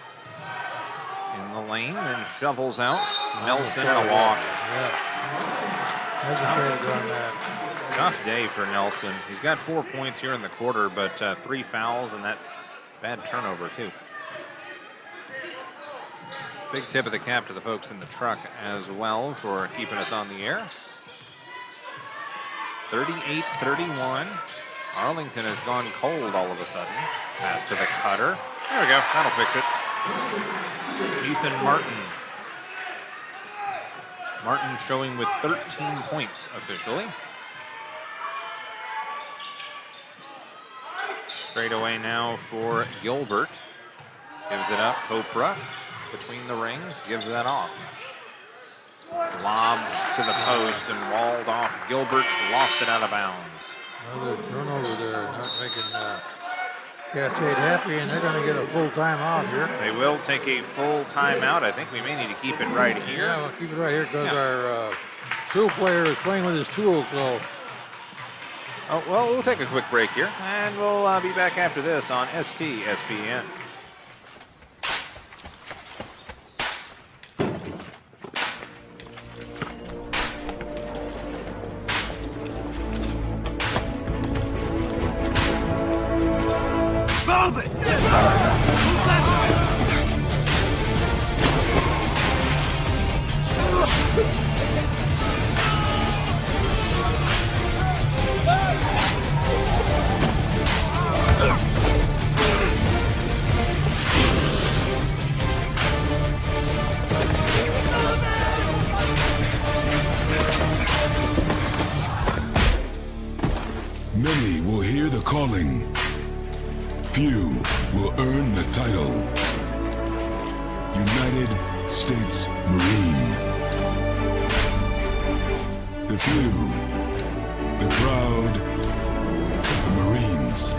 In the lane and shovels out. Nelson and a walk. Yeah. Hesitated on that. Tough day for Nelson. He's got 4 points here in the quarter, but 3 fouls and that bad turnover too. Big tip of the cap to the folks in the truck as well for keeping us on the air. 38-31. Arlington has gone cold all of a sudden. Pass to the cutter. There we go. That'll fix it. Ethan Martin. Martin showing with 13 points officially. Straight away now for Gilbert. Gives it up. Copra between the rings. Gives that off. Lobs to the post and walled off. Gilbert lost it out of bounds. Another turnover there. Not making Cascade happy, and they're going to get a full timeout here. They will take a full timeout. I think we may need to keep it right here. Yeah, we'll keep it right here because our tool player is playing with his tools. So. Oh, well, we'll take a quick break here, and we'll be back after this on STSPN. Move it! Yes, sir! Move that way! Many will hear the calling. Few will earn the title. United States Marine. The few, the proud, the Marines.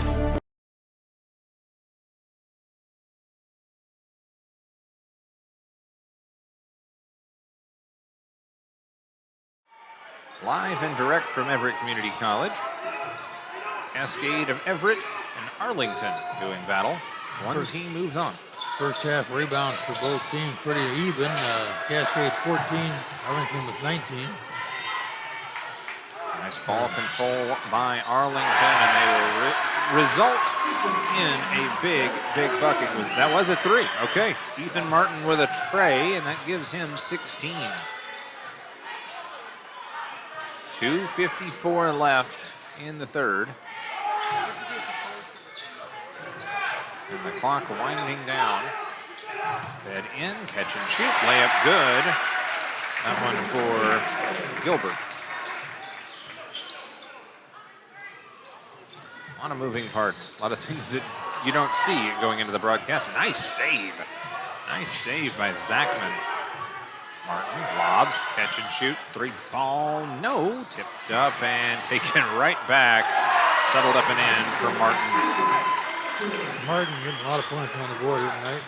Live and direct from Everett Community College. Cascade of Everett and Arlington doing battle. One team moves on. First half rebounds for both teams pretty even. Cascade 14, Arlington with 19. Nice ball control by Arlington, and they will result in a big, big bucket. That was a 3. Okay, Ethan Martin with a tray, and that gives him 16. 2:54 left in the third. And the clock winding down. Fed in, catch and shoot, layup good. That one for Gilbert. A lot of moving parts, a lot of things that you don't see going into the broadcast. Nice save. Nice save by Zachman. Martin lobs, catch and shoot, 3 ball, no, tipped up and taken right back. Settled up and in for Martin. Martin getting a lot of points on the board here tonight.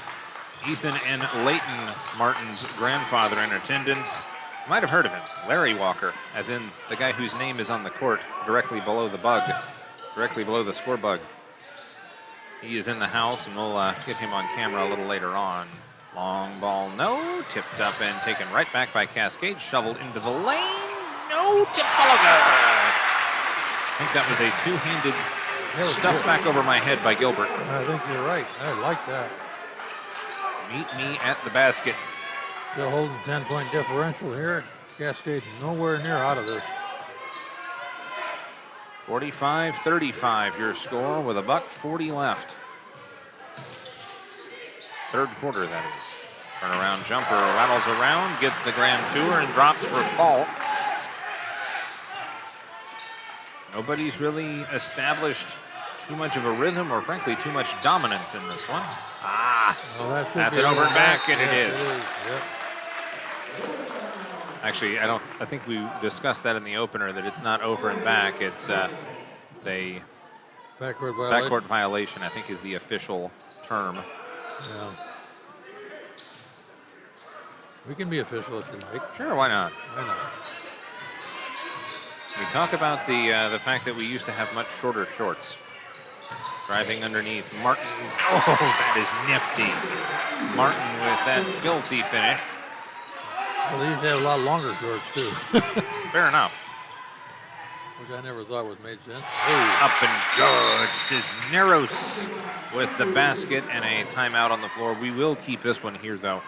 Ethan and Leighton, Martin's grandfather, in attendance. You might have heard of him, Larry Walker, as in the guy whose name is on the court directly below the bug, directly below the score bug. He is in the house, and we'll get him on camera a little later on. Long ball, no. Tipped up and taken right back by Cascade. Shoveled into the lane. No. Tip follow good. I think that was a two-handed stuff back over my head by Gilbert. I think you're right. I like that. Meet me at the basket. Still holding 10-point differential here. Cascade nowhere near out of this. 45-35 your score with $1:40 left. Third quarter, that is. Turnaround jumper rattles around, gets the grand tour, and drops for Falk. Nobody's really established too much of a rhythm or, frankly, too much dominance in this one. Well, that's it over and back, and yes, it is. Yep. Actually, I think we discussed that in the opener, that it's not over and back. It's a backcourt violation, I think, is the official term. Yeah. We can be official if you like. Sure, why not? Why not? We talk about the fact that we used to have much shorter shorts. Driving underneath, Martin. Oh, that is nifty. Martin with that filthy finish. Well, they used to have a lot longer shorts, too. Fair enough. Which I never thought would make sense. Up and good. Cisneros with the basket and a timeout on the floor. We will keep this one here, though,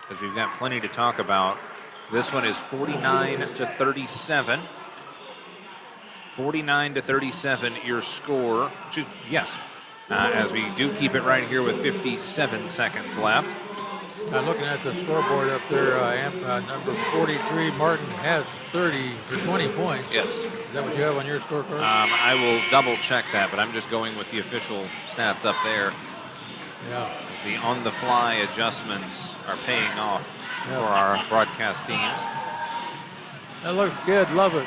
because we've got plenty to talk about. This one is 49-37. 49-37 your score. Yes, as we do keep it right here with 57 seconds left. Looking at the scoreboard up there, number 43, Martin has 20 points. Yes. Is that what you have on your scorecard? I will double check that, but I'm just going with the official stats up there. Yeah. As the on-the-fly adjustments are paying off for our broadcast teams. That looks good. Love it.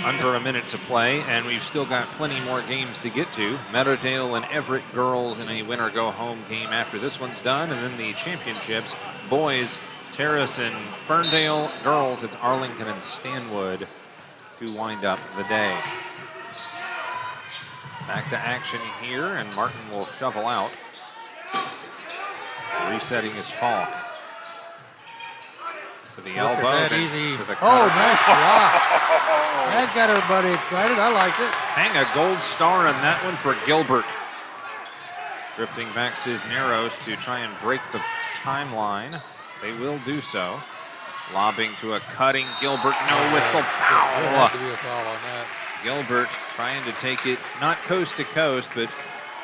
Under a minute to play, and we've still got plenty more games to get to. Meadowdale and Everett girls in a win-or-go-home game after this one's done, and then the championships, boys, Terrace and Ferndale, girls, it's Arlington and Stanwood to wind up the day. Back to action here, and Martin will shovel out. Resetting his Falk. To the elbow. That easy. To the nice block. That got everybody excited. I liked it. Hang a gold star on that one for Gilbert. Drifting back Cisneros to try and break the timeline. They will do so. Lobbing to a cutting Gilbert. No whistle. Foul. There has to be a foul on that. Gilbert trying to take it not coast to coast, but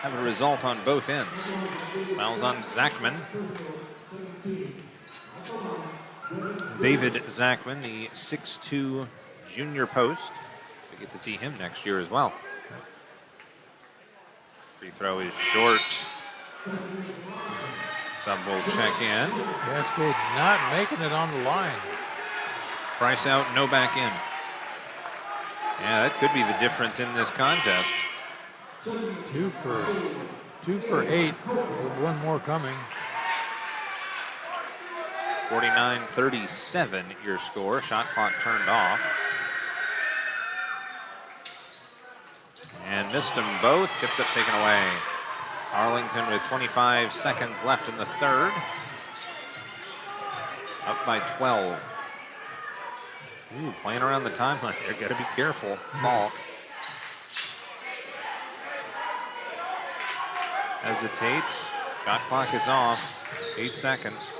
have a result on both ends. Fouls on Zachman. David Zachman, the 6'2" junior post. We get to see him next year as well. Free throw is short. Sub will check in. Cascade not making it on the line. Price out, no back in. Yeah, that could be the difference in this contest. 2 for 8 with one more coming. 49-37 your score. Shot clock turned off. And missed them both. Tipped up, taken away. Arlington with 25 seconds left in the third. Up by 12. Ooh, playing around the timeline there. Got to be careful. Falk. Hesitates. Shot clock is off. 8 seconds.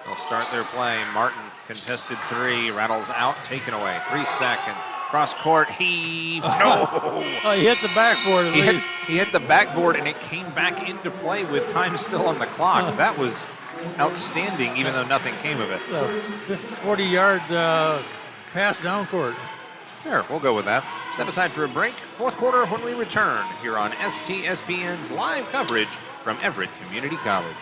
They'll start their play. Martin contested 3. Rattles out. Taken away. 3 seconds. Cross court, no! Oh, he hit the backboard at least. He hit the backboard, and it came back into play with time still on the clock. That was outstanding, even though nothing came of it. 40-yard pass down court. Sure, we'll go with that. Step aside for a break. Fourth quarter when we return here on STSPN's live coverage from Everett Community College.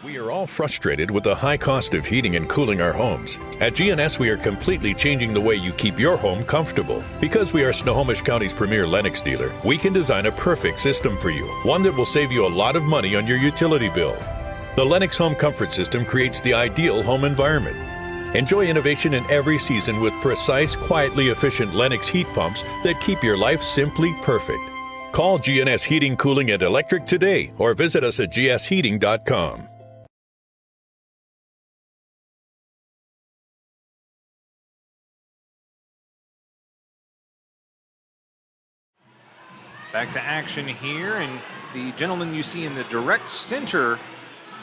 We are all frustrated with the high cost of heating and cooling our homes. At GNS, we are completely changing the way you keep your home comfortable. Because we are Snohomish County's premier Lennox dealer, we can design a perfect system for you, one that will save you a lot of money on your utility bill. The Lennox Home Comfort System creates the ideal home environment. Enjoy innovation in every season with precise, quietly efficient Lennox heat pumps that keep your life simply perfect. Call GNS Heating, Cooling, and Electric today or visit us at gsheating.com. Back to action here, and the gentleman you see in the direct center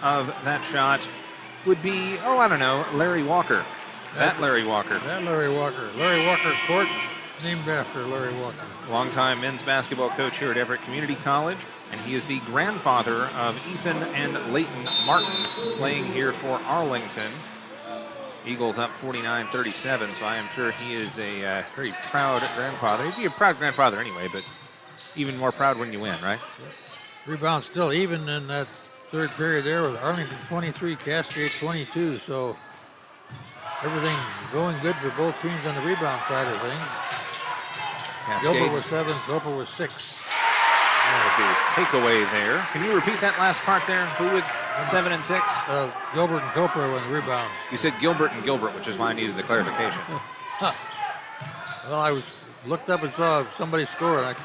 of that shot would be, I don't know, Larry Walker. Larry Walker. Larry Walker. Larry Walker Court, named after Larry Walker. Longtime men's basketball coach here at Everett Community College, and he is the grandfather of Ethan and Leighton Martin, playing here for Arlington. Eagles up 49-37, so I am sure he is a very proud grandfather. He'd be a proud grandfather anyway, but even more proud when you win, right? Rebound still even in that third period there with Arlington 23, Cascade 22. So everything going good for both teams on the rebound side of things. Cascade. Gilbert was 7, Gilbert was 6. Takeaway there. Can you repeat that last part there? Who with 7 and 6? Gilbert and Cooper with the rebound. You said Gilbert and Gilbert, which is why I needed the clarification. Well, I looked up and saw somebody score, and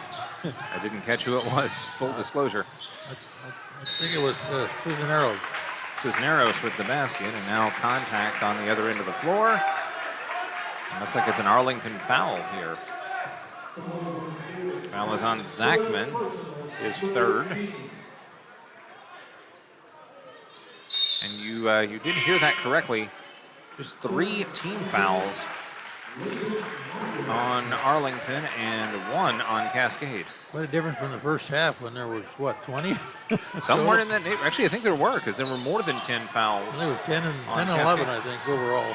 I didn't catch who it was, full disclosure. I think it was Cisneros. Cisneros with the basket, and now contact on the other end of the floor. And looks like it's an Arlington foul here. Foul is on Zachman, his third. And you did hear that correctly. Just 3 team fouls on Arlington and 1 on Cascade. Quite a difference from the first half when there was, 20? Somewhere in that neighborhood. Actually, I think there were, because there were more than 10 fouls. There were 10 and 11, I think, overall.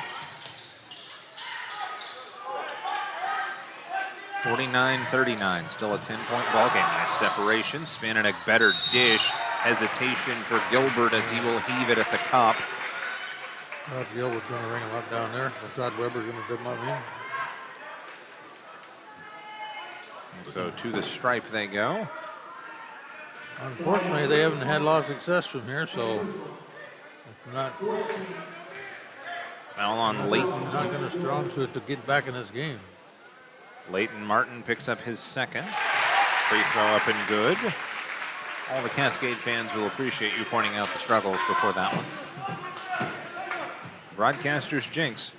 49-39, still a 10-point ball game. Nice separation. Spanik better dish. Hesitation for Gilbert as he will heave it at the cup. I thought Gilbert's going to ring him up down there. I thought Weber's going to dip him up in. And so to the stripe they go. Unfortunately, they haven't had a lot of success from here, so it's not. Foul on Leighton. Not going to strong suit to get back in this game. Leighton Martin picks up his second. Free throw up and good. All the Cascade fans will appreciate you pointing out the struggles before that one. Broadcaster's jinx.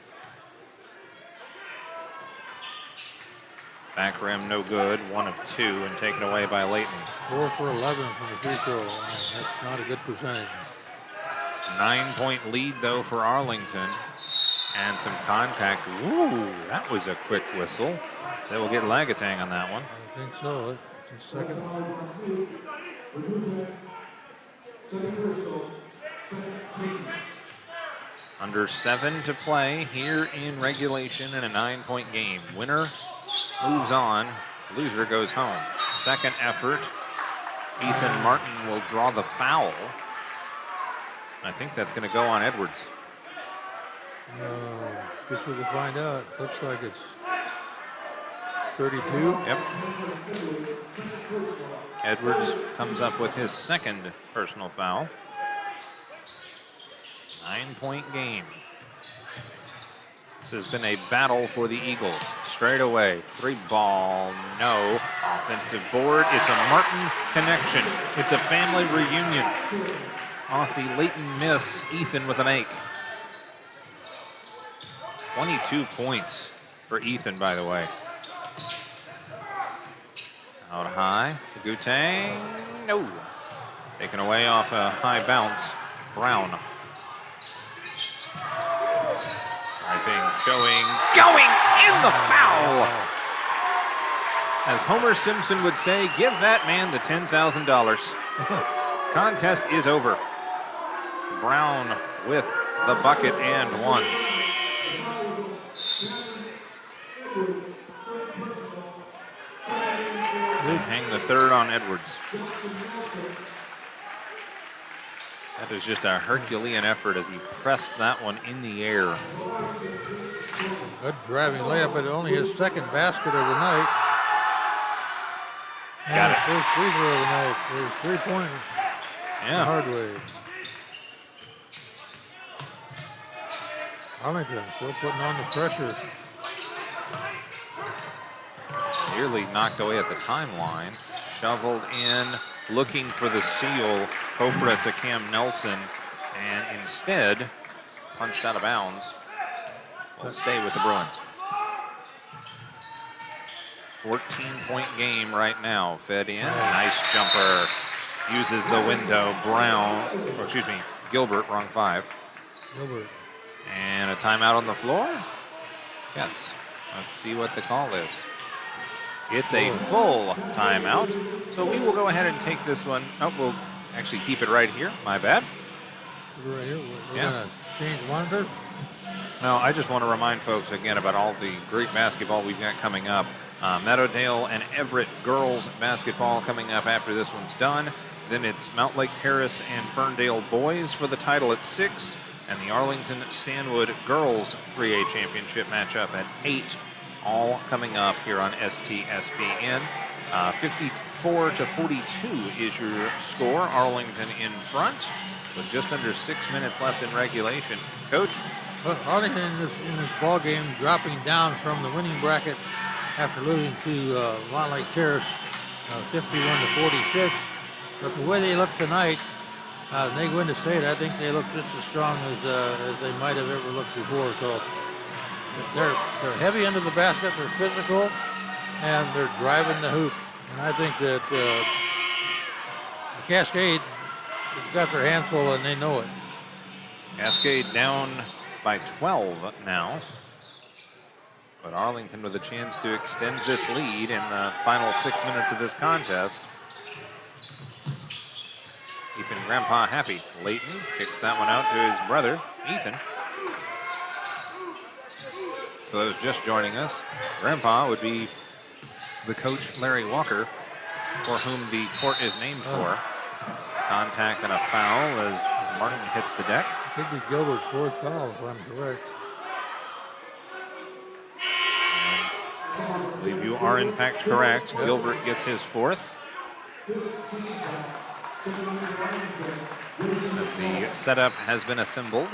Back rim no good. 1 of 2 and taken away by Leighton. 4 for 11 from the free throw line. That's not a good percentage. 9-point lead though for Arlington. And some contact. Ooh, that was a quick whistle. They will get Lagatang on that one. I think so. It's a second. Under 7 to play here in regulation in a 9-point game. Winner moves on. Loser goes home. Second effort. Ethan Martin will draw the foul. I think that's going to go on Edwards. Guess we'll find out. Looks like it's 32. Yep. Edwards comes up with his second personal foul. 9-point game. This has been a battle for the Eagles. Straight away, 3-ball, no. Offensive board, it's a Martin connection. It's a family reunion. Off the Leighton miss, Ethan with a make. 22 points for Ethan, by the way. Out high, Gutang, no. Taken away off a high bounce, Brown. Everything showing, going in the foul. As Homer Simpson would say, give that man the $10,000. Contest is over. Brown with the bucket and one. They hang the third on Edwards. That is just a Herculean effort as he pressed that one in the air. Good driving layup, but only his second basket of the night. Got it. First free throw of the night. His three-pointer. Yeah. The hard way. Arlington still putting on the pressure. Nearly knocked away at the timeline. Shoveled in, looking for the seal. Copra to Cam Nelson, and instead punched out of bounds. Will stay with the Bruins. 14-point game right now. Fed in. Nice jumper. Uses the window. Gilbert, wrong 5. Gilbert. And a timeout on the floor? Yes. Let's see what the call is. It's a full timeout. So we will go ahead and take this one. Oh, we'll actually keep it right here. My bad. Right here. We're going to change monitor. No, I just want to remind folks again about all the great basketball we've got coming up. Meadowdale and Everett girls basketball coming up after this one's done. Then it's Mount Lake Terrace and Ferndale boys for the title at 6. And the Arlington Stanwood girls 3A championship matchup at 8. All coming up here on STSPN. 54-42 is your score. Arlington in front with just under 6 minutes left in regulation. Coach? Well, Arlington in this ball game dropping down from the winning bracket after losing to Mount Lake Terrace 51-46. But the way they look tonight, they go into state, I think they look just as strong as they might have ever looked before. So they're heavy into the basket, they're physical, and they're driving the hoop. And I think that Cascade has got their hands full and they know it. Cascade down by 12 now. But Arlington with a chance to extend this lead in the final 6 minutes of this contest. Keeping Grandpa happy. Layton kicks that one out to his brother, Ethan. For those just joining us, Grandpa would be the coach, Larry Walker, for whom the court is named for. Contact and a foul as Martin hits the deck. Could be Gilbert's 4th foul, if I'm correct. I believe you are in fact correct. Yep. Gilbert gets his 4th. As the setup has been assembled.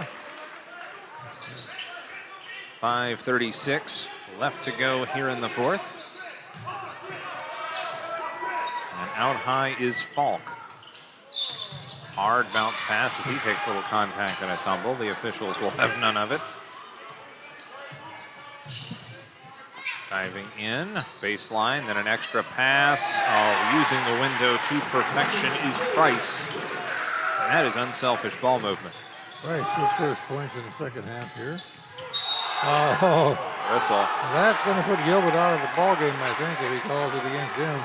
5:36 left to go here in the 4th. And out high is Falk. Hard bounce pass as he takes a little contact and a tumble. The officials will have none of it. Diving in, baseline, then an extra pass. Oh, using the window to perfection is Price. And that is unselfish ball movement. Price, his first points in the second half here. Oh, whistle. That's going to put Gilbert out of the ball game, I think, if he calls it against him.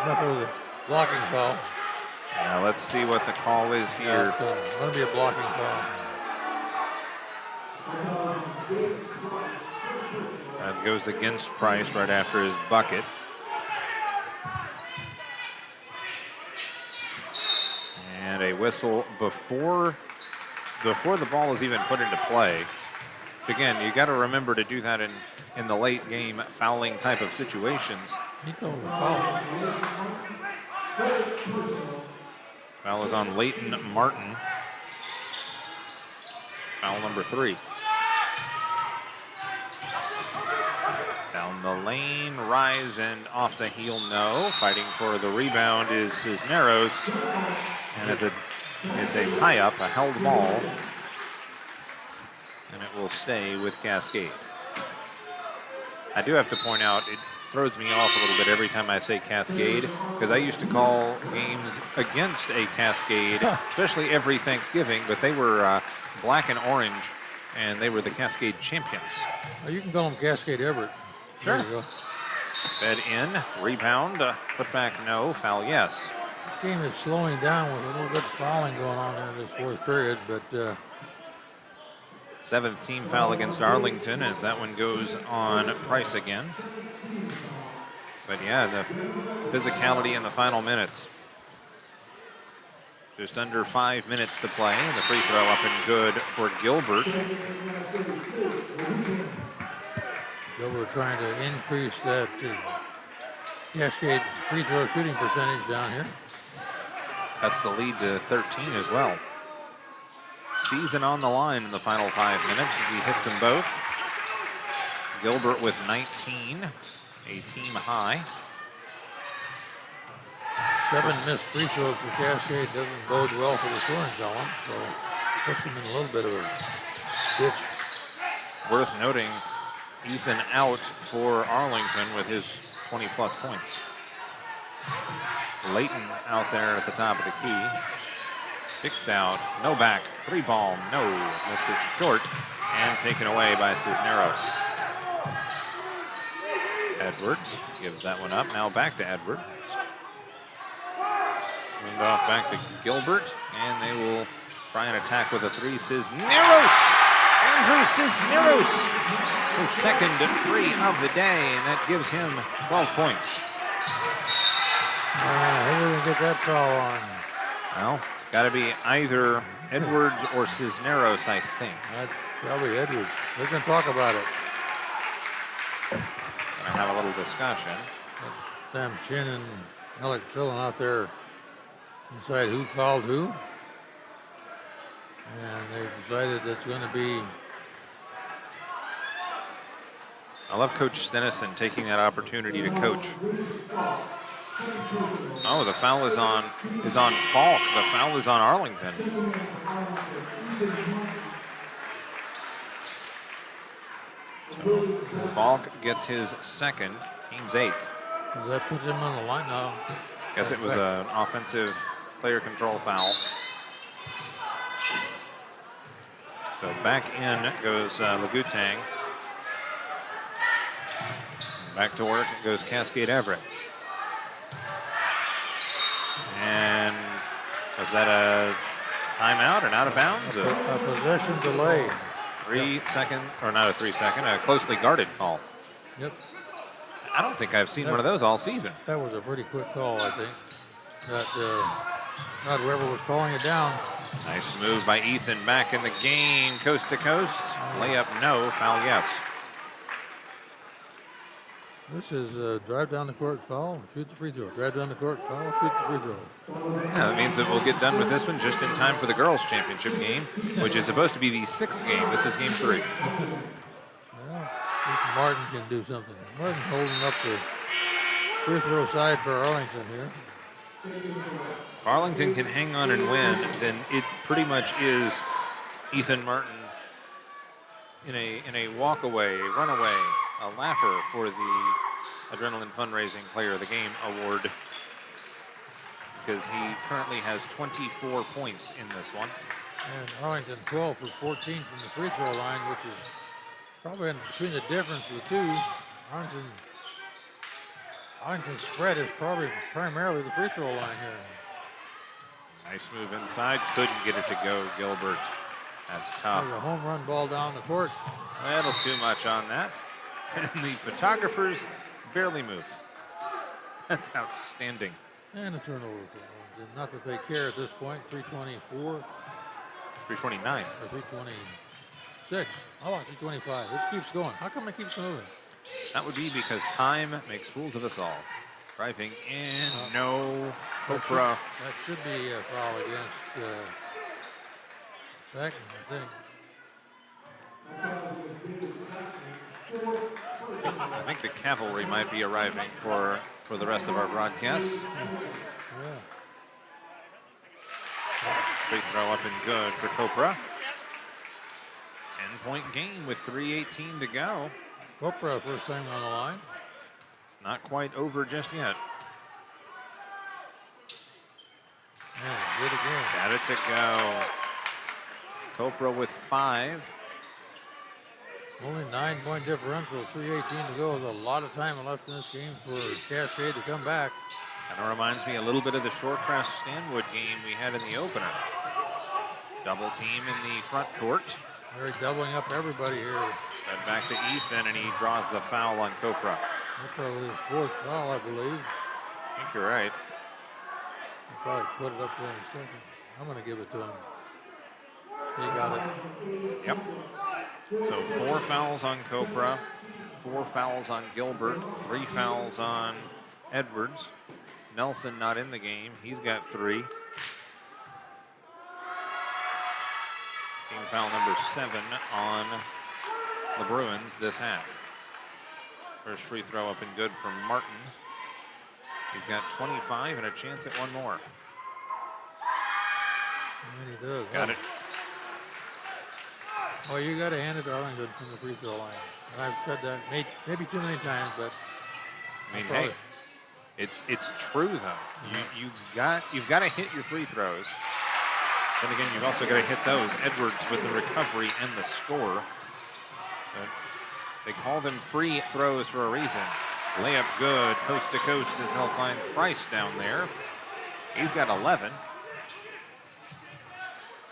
Nothing with a blocking foul. Now let's see what the call is here. It's going to be a blocking foul. That goes against Price right after his bucket. And a whistle before the ball is even put into play. Which again, you got to remember to do that in the late game fouling type of situations. He called the foul. Foul is on Leighton Martin. Foul number 3. Down the lane, Rise, and off the heel, no. Fighting for the rebound is Cisneros. And it's a tie-up, a held ball. And it will stay with Cascade. I do have to point out, it throws me off a little bit every time I say Cascade, because I used to call games against a Cascade, especially every Thanksgiving, but they were black and orange and they were the Cascade champions. Oh, you can call them Cascade Everett. Sure. There you go. Fed in, rebound, put back, no, foul, yes. This game is slowing down with a little bit of fouling going on there in this fourth period, but 7th team foul against Arlington as that one goes on Price again. But yeah, the physicality in the final minutes. Just under 5 minutes to play. The free throw up and good for Gilbert. Gilbert trying to increase that Cascade free throw shooting percentage down here. That's the lead to 13 as well. Season on the line in the final 5 minutes as he hits them both. Gilbert with 19, a team high. 7 missed free throws for Cascade doesn't bode well for the scoring column, so puts him in a little bit of a ditch. Worth noting, Ethan out for Arlington with his 20-plus points. Layton out there at the top of the key. Kicked out, no back, 3-ball, no. Missed it short and taken away by Cisneros. Edwards gives that one up, now back to Edwards. Wind off back to Gilbert, and they will try and attack with a 3. Cisneros! Andrew Cisneros! His second 3 of the day, and that gives him 12 points. Who didn't get that foul on? Well, it's got to be either Edwards or Cisneros, I think. That's probably Edwards. We can talk about it. Gonna have a little discussion. Sam Chin and Alec filling out there inside who fouled who. And they've decided that's going to be. I love Coach Stenison taking that opportunity to coach. Oh, the foul is on Falk. The foul is on Arlington. So Falk gets his second, team's 8th. Does that put him on the line now? Guess it was an offensive player control foul. So back in goes Lagutang. Back to work goes Cascade Everett. And was that a timeout and out of bounds? A possession delay. 3 second, or not a 3 second, a closely guarded call. Yep. I don't think I've seen one of those all season. That was a pretty quick call, I think. Not whoever was calling it down. Nice move by Ethan back in the game, coast to coast. Layup, no. Foul, yes. This is drive down the court, foul, shoot the free throw. Drive down the court, foul, shoot the free throw. Yeah, that means that we'll get done with this one just in time for the girls' championship game, which is supposed to be the 6th game. This is game 3. Well, if Martin can do something. Martin holding up the free throw side for Arlington here. If Arlington can hang on and win, then it pretty much is Ethan Martin in a walk-away, run-away, a laugher for the Adrenaline Fundraising Player of the Game award, because he currently has 24 points in this one. And Arlington 12 for 14 from the free throw line, which is probably in between the difference of the two. Arlington's spread is probably primarily the free throw line here. Nice move inside, couldn't get it to go, Gilbert. That's tough. There's a home run ball down the court. A little too much on that. And the photographers barely move. That's outstanding. And a turnover. Not that they care at this point. 324. 329. Or 326. How about 325? This keeps going. How come it keeps moving? That would be because time makes fools of us all. Driving in, no. Copra. That should be a foul against second, I think. I think the cavalry might be arriving for the rest of our broadcasts. Yeah. Free throw up and good for Copra. 10-point game with 3:18 to go. Copra first thing on the line. It's not quite over just yet. Yeah, good again. Got it to go. Copra with 5. Only 9-point differential, 3:18 to go. There's a lot of time left in this game for Cascade to come back. Kind of reminds me a little bit of the Shorecrest Stanwood game we had in the opener. Double team in the front court. They're doubling up everybody here. Then back to Ethan, and he draws the foul on Copra. That's probably his fourth foul, I believe. I think you're right. He'll probably put it up there in a second. I'm going to give it to him. He got it. Yep. So 4 fouls on Copra, 4 fouls on Gilbert, 3 fouls on Edwards. Nelson not in the game. He's got 3. Team foul number 7 on the Bruins this half. First free throw up and good from Martin. He's got 25 and a chance at one more. And he does. Got it. Oh, you got to hand it to Arlington from the free throw line. And I've said that maybe too many times, but I mean, hey, it's true though. You've got to hit your free throws. Then again, you've also got to hit those. Edwards with the recovery and the score. But they call them free throws for a reason. Layup good, coast to coast, as they'll find Price down there. He's got 11.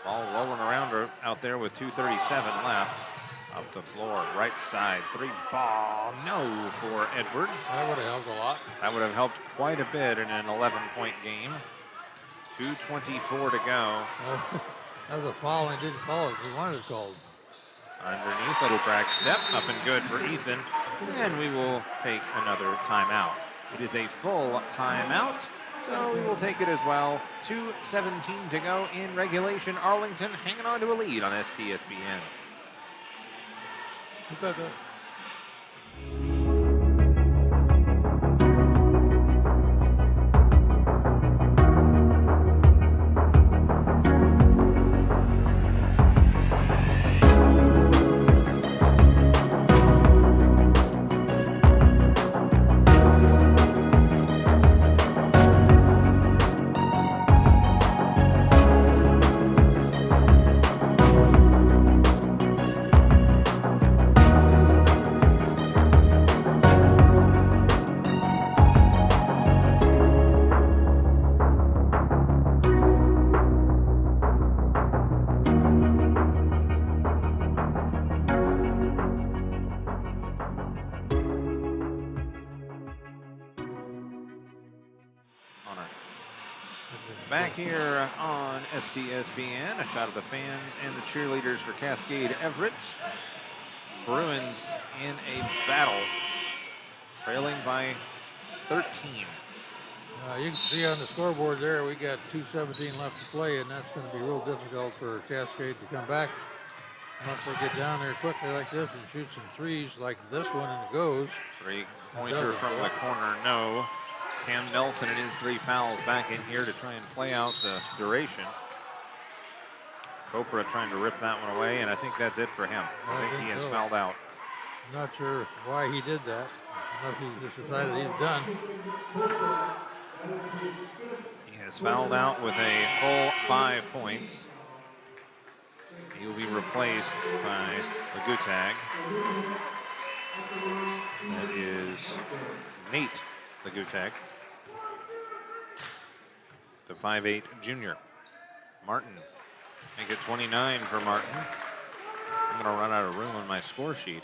Ball rolling around out there with 2:37 left. Up the floor, right side, 3 ball, no for Edwards. That would have helped a lot. That would have helped quite a bit in an 11-point game. 2:24 to go. Oh, that was a foul and didn't call it. He wanted it called. Underneath, little drag step, up and good for Ethan. And we will take another timeout. It is a full timeout, so we will take it as well. 2:17 to go in regulation. Arlington hanging on to a lead on STSPN. Look at that. Back here on STSPN, a shot of the fans and the cheerleaders for Cascade Everett. Bruins in a battle, trailing by 13. You can see on the scoreboard there, we got 2:17 left to play, and that's going to be real difficult for Cascade to come back once they get down there quickly like this and shoot some threes like this one, and it goes. 3-pointer from the corner, no. Cam Nelson and his 3 fouls back in here to try and play out the duration. Copra trying to rip that one away, and I think that's it for him. I think he has fouled out. I'm not sure why he did that, unless he just decided he's done. He has fouled out with a full 5 points. He will be replaced by Lagutag. That is Nate Lagutag, the 5'8" junior. Martin, make it 29 for Martin. I'm going to run out of room on my score sheet.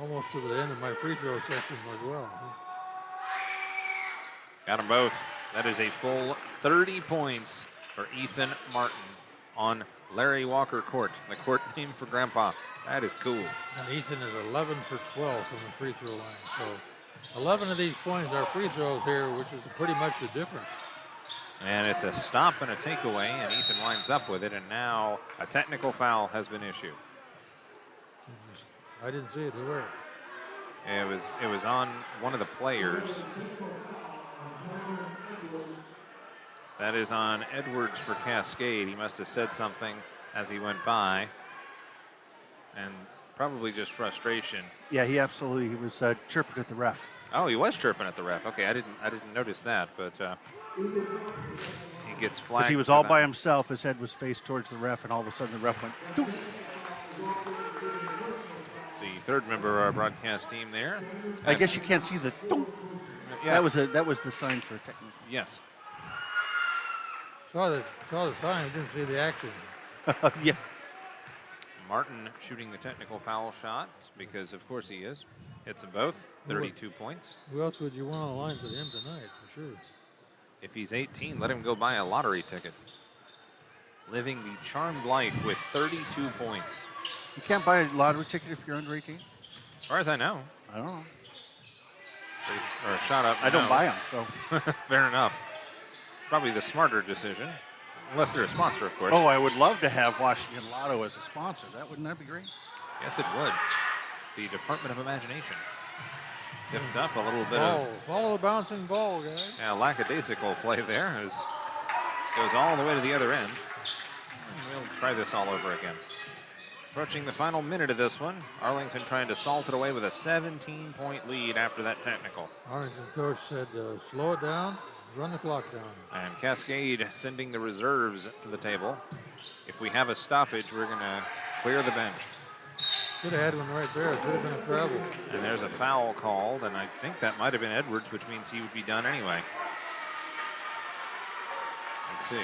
Almost to the end of my free throw section as well. Got them both. That is a full 30 points for Ethan Martin on Larry Walker Court, the court name for Grandpa. That is cool. And Ethan is 11 for 12 from the free throw line. So 11 of these points are free throws here, which is pretty much the difference. And it's a stop and a takeaway, and Ethan winds up with it, and now a technical foul has been issued. I didn't see it. Where? It was on one of the players. That is on Edwards for Cascade. He must have said something as he went by, and probably just frustration. Yeah, he was chirping at the ref. Oh, he was chirping at the ref. Okay, I didn't notice that, but he gets flagged. Because he was all by himself. His head was faced towards the ref, and all of a sudden the ref went, "Doop." It's the third member of our broadcast team there. I guess you can't see the. Yeah. That was the sign for technical. Yes. Saw the sign, didn't see the action. Yeah. Martin shooting the technical foul shot because, of course, he is. Hits them both. 32 points. Who else would you want on the line for him tonight, for sure? If he's 18, let him go buy a lottery ticket. Living the charmed life with 32 points. You can't buy a lottery ticket if you're under 18? As far as I know. I don't know. Or a shot up. I don't buy them, so. Fair enough. Probably the smarter decision. Unless they're a sponsor, of course. Oh, I would love to have Washington Lotto as a sponsor. Wouldn't that be great? Yes, it would. The Department of Imagination. Tipped up a little bit Follow the bouncing ball, guys. Yeah, lackadaisical play there. Goes all the way to the other end. We'll try this all over again. Approaching the final minute of this one. Arlington trying to salt it away with a 17-point lead after that technical. Arlington coach said slow it down, run the clock down. And Cascade sending the reserves to the table. If we have a stoppage, we're going to clear the bench. Should have had one right there. It could have been a travel. And there's a foul called, and I think that might have been Edwards, which means he would be done anyway. Let's see.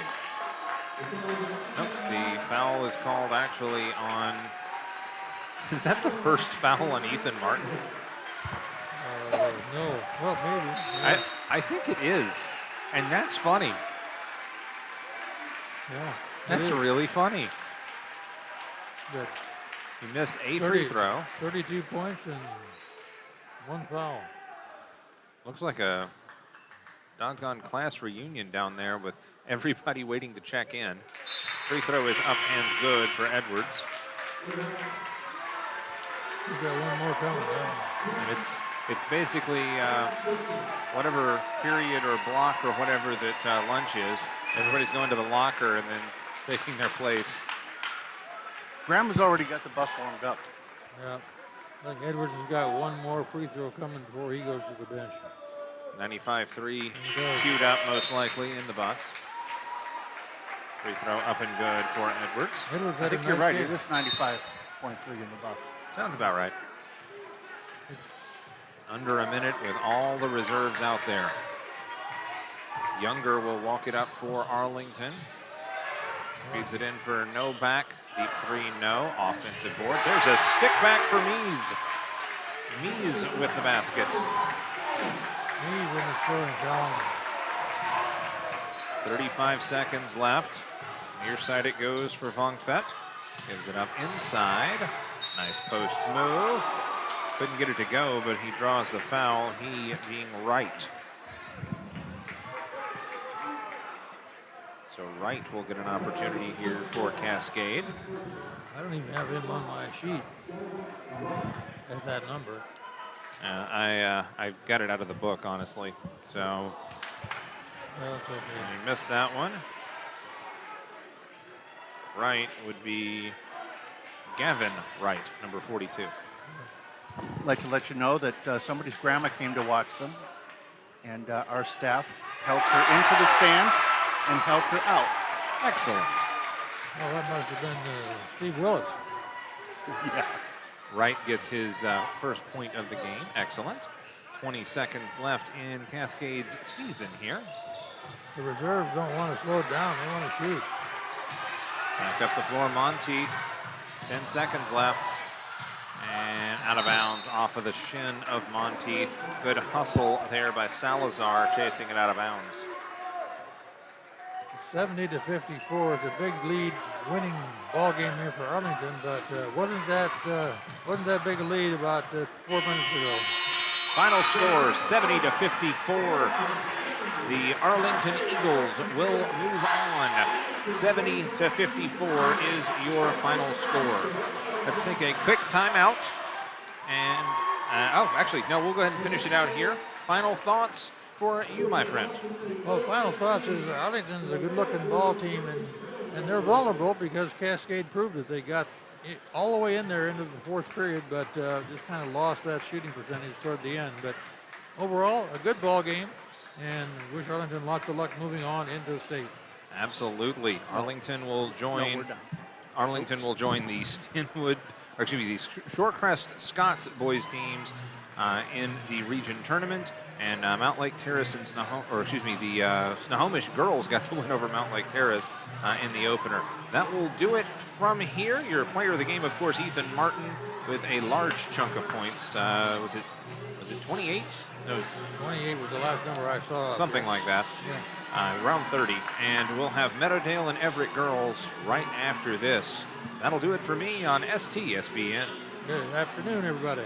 Nope, the foul is called actually on... Is that the first foul on Ethan Martin? No. Well, maybe. Yeah. I think it is. And that's funny. Yeah. That's really funny. Good. He missed a free throw. 32 points and one foul. Looks like a doggone class reunion down there with everybody waiting to check in. Free throw is up and good for Edwards. He's got one more coming. And it's basically whatever period or block or whatever that lunch is. Everybody's going to the locker and then taking their place. Graham has already got the bus warmed up. Yeah. I think Edwards has got one more free throw coming before he goes to the bench. 95-3 queued up most likely in the bus. Free throw up and good for Edwards. I think you're right. It is 95.3 in the bus. Sounds about right. Under a minute with all the reserves out there. Younger will walk it up for Arlington. Feeds it in for Novak. Deep three, no. Offensive board. There's a stick back for Mees. Mees with the basket. Mees in the scoring column. 35 seconds left. Near side it goes for Vong Fett. Gives it up inside. Nice post move. Couldn't get it to go, but he draws the foul, he being Wright. So Wright will get an opportunity here for Cascade. I don't even have him on my sheet at that number. I got it out of the book, honestly. So that's okay. You missed that one. Wright would be Gavin Wright, number 42. I'd like to let you know that somebody's grandma came to watch them, and our staff helped her into the stands and helped her out. Excellent. Oh, that must have been Steve Willis. Yeah. Wright gets his first point of the game. Excellent. 20 seconds left in Cascade's season here. The reserves don't want to slow it down. They want to shoot. Back up the floor, Monteith. 10 seconds left. And out of bounds off of the shin of Monteith. Good hustle there by Salazar, chasing it out of bounds. 70-54 is a big lead, winning ball game here for Arlington, but wasn't that big a lead about 4 minutes ago? Final score, 70-54. The Arlington Eagles will move on. 70-54 is your final score. Let's take a quick timeout. And, actually, no, we'll go ahead and finish it out here. Final thoughts for you, my friend. Well, final thoughts is Arlington's a good-looking ball team, and they're vulnerable because Cascade proved it. They got all the way in there into the fourth period, but just kind of lost that shooting percentage toward the end. But overall, a good ball game, and wish Arlington lots of luck moving on into the state. Absolutely. Arlington will join. No, we're done. Arlington will join the Stenwood, or excuse me, the Shorecrest Scots boys teams in the region tournament. And Mount Lake Terrace and the Snohomish girls got to win over Mount Lake Terrace in the opener. That will do it from here. Your player of the game, of course, Ethan Martin, with a large chunk of points. Was it 28? No, 28 was the last number I saw. Something like that. Yeah. Around 30. And we'll have Meadowdale and Everett girls right after this. That'll do it for me on STSPN. Good afternoon, everybody.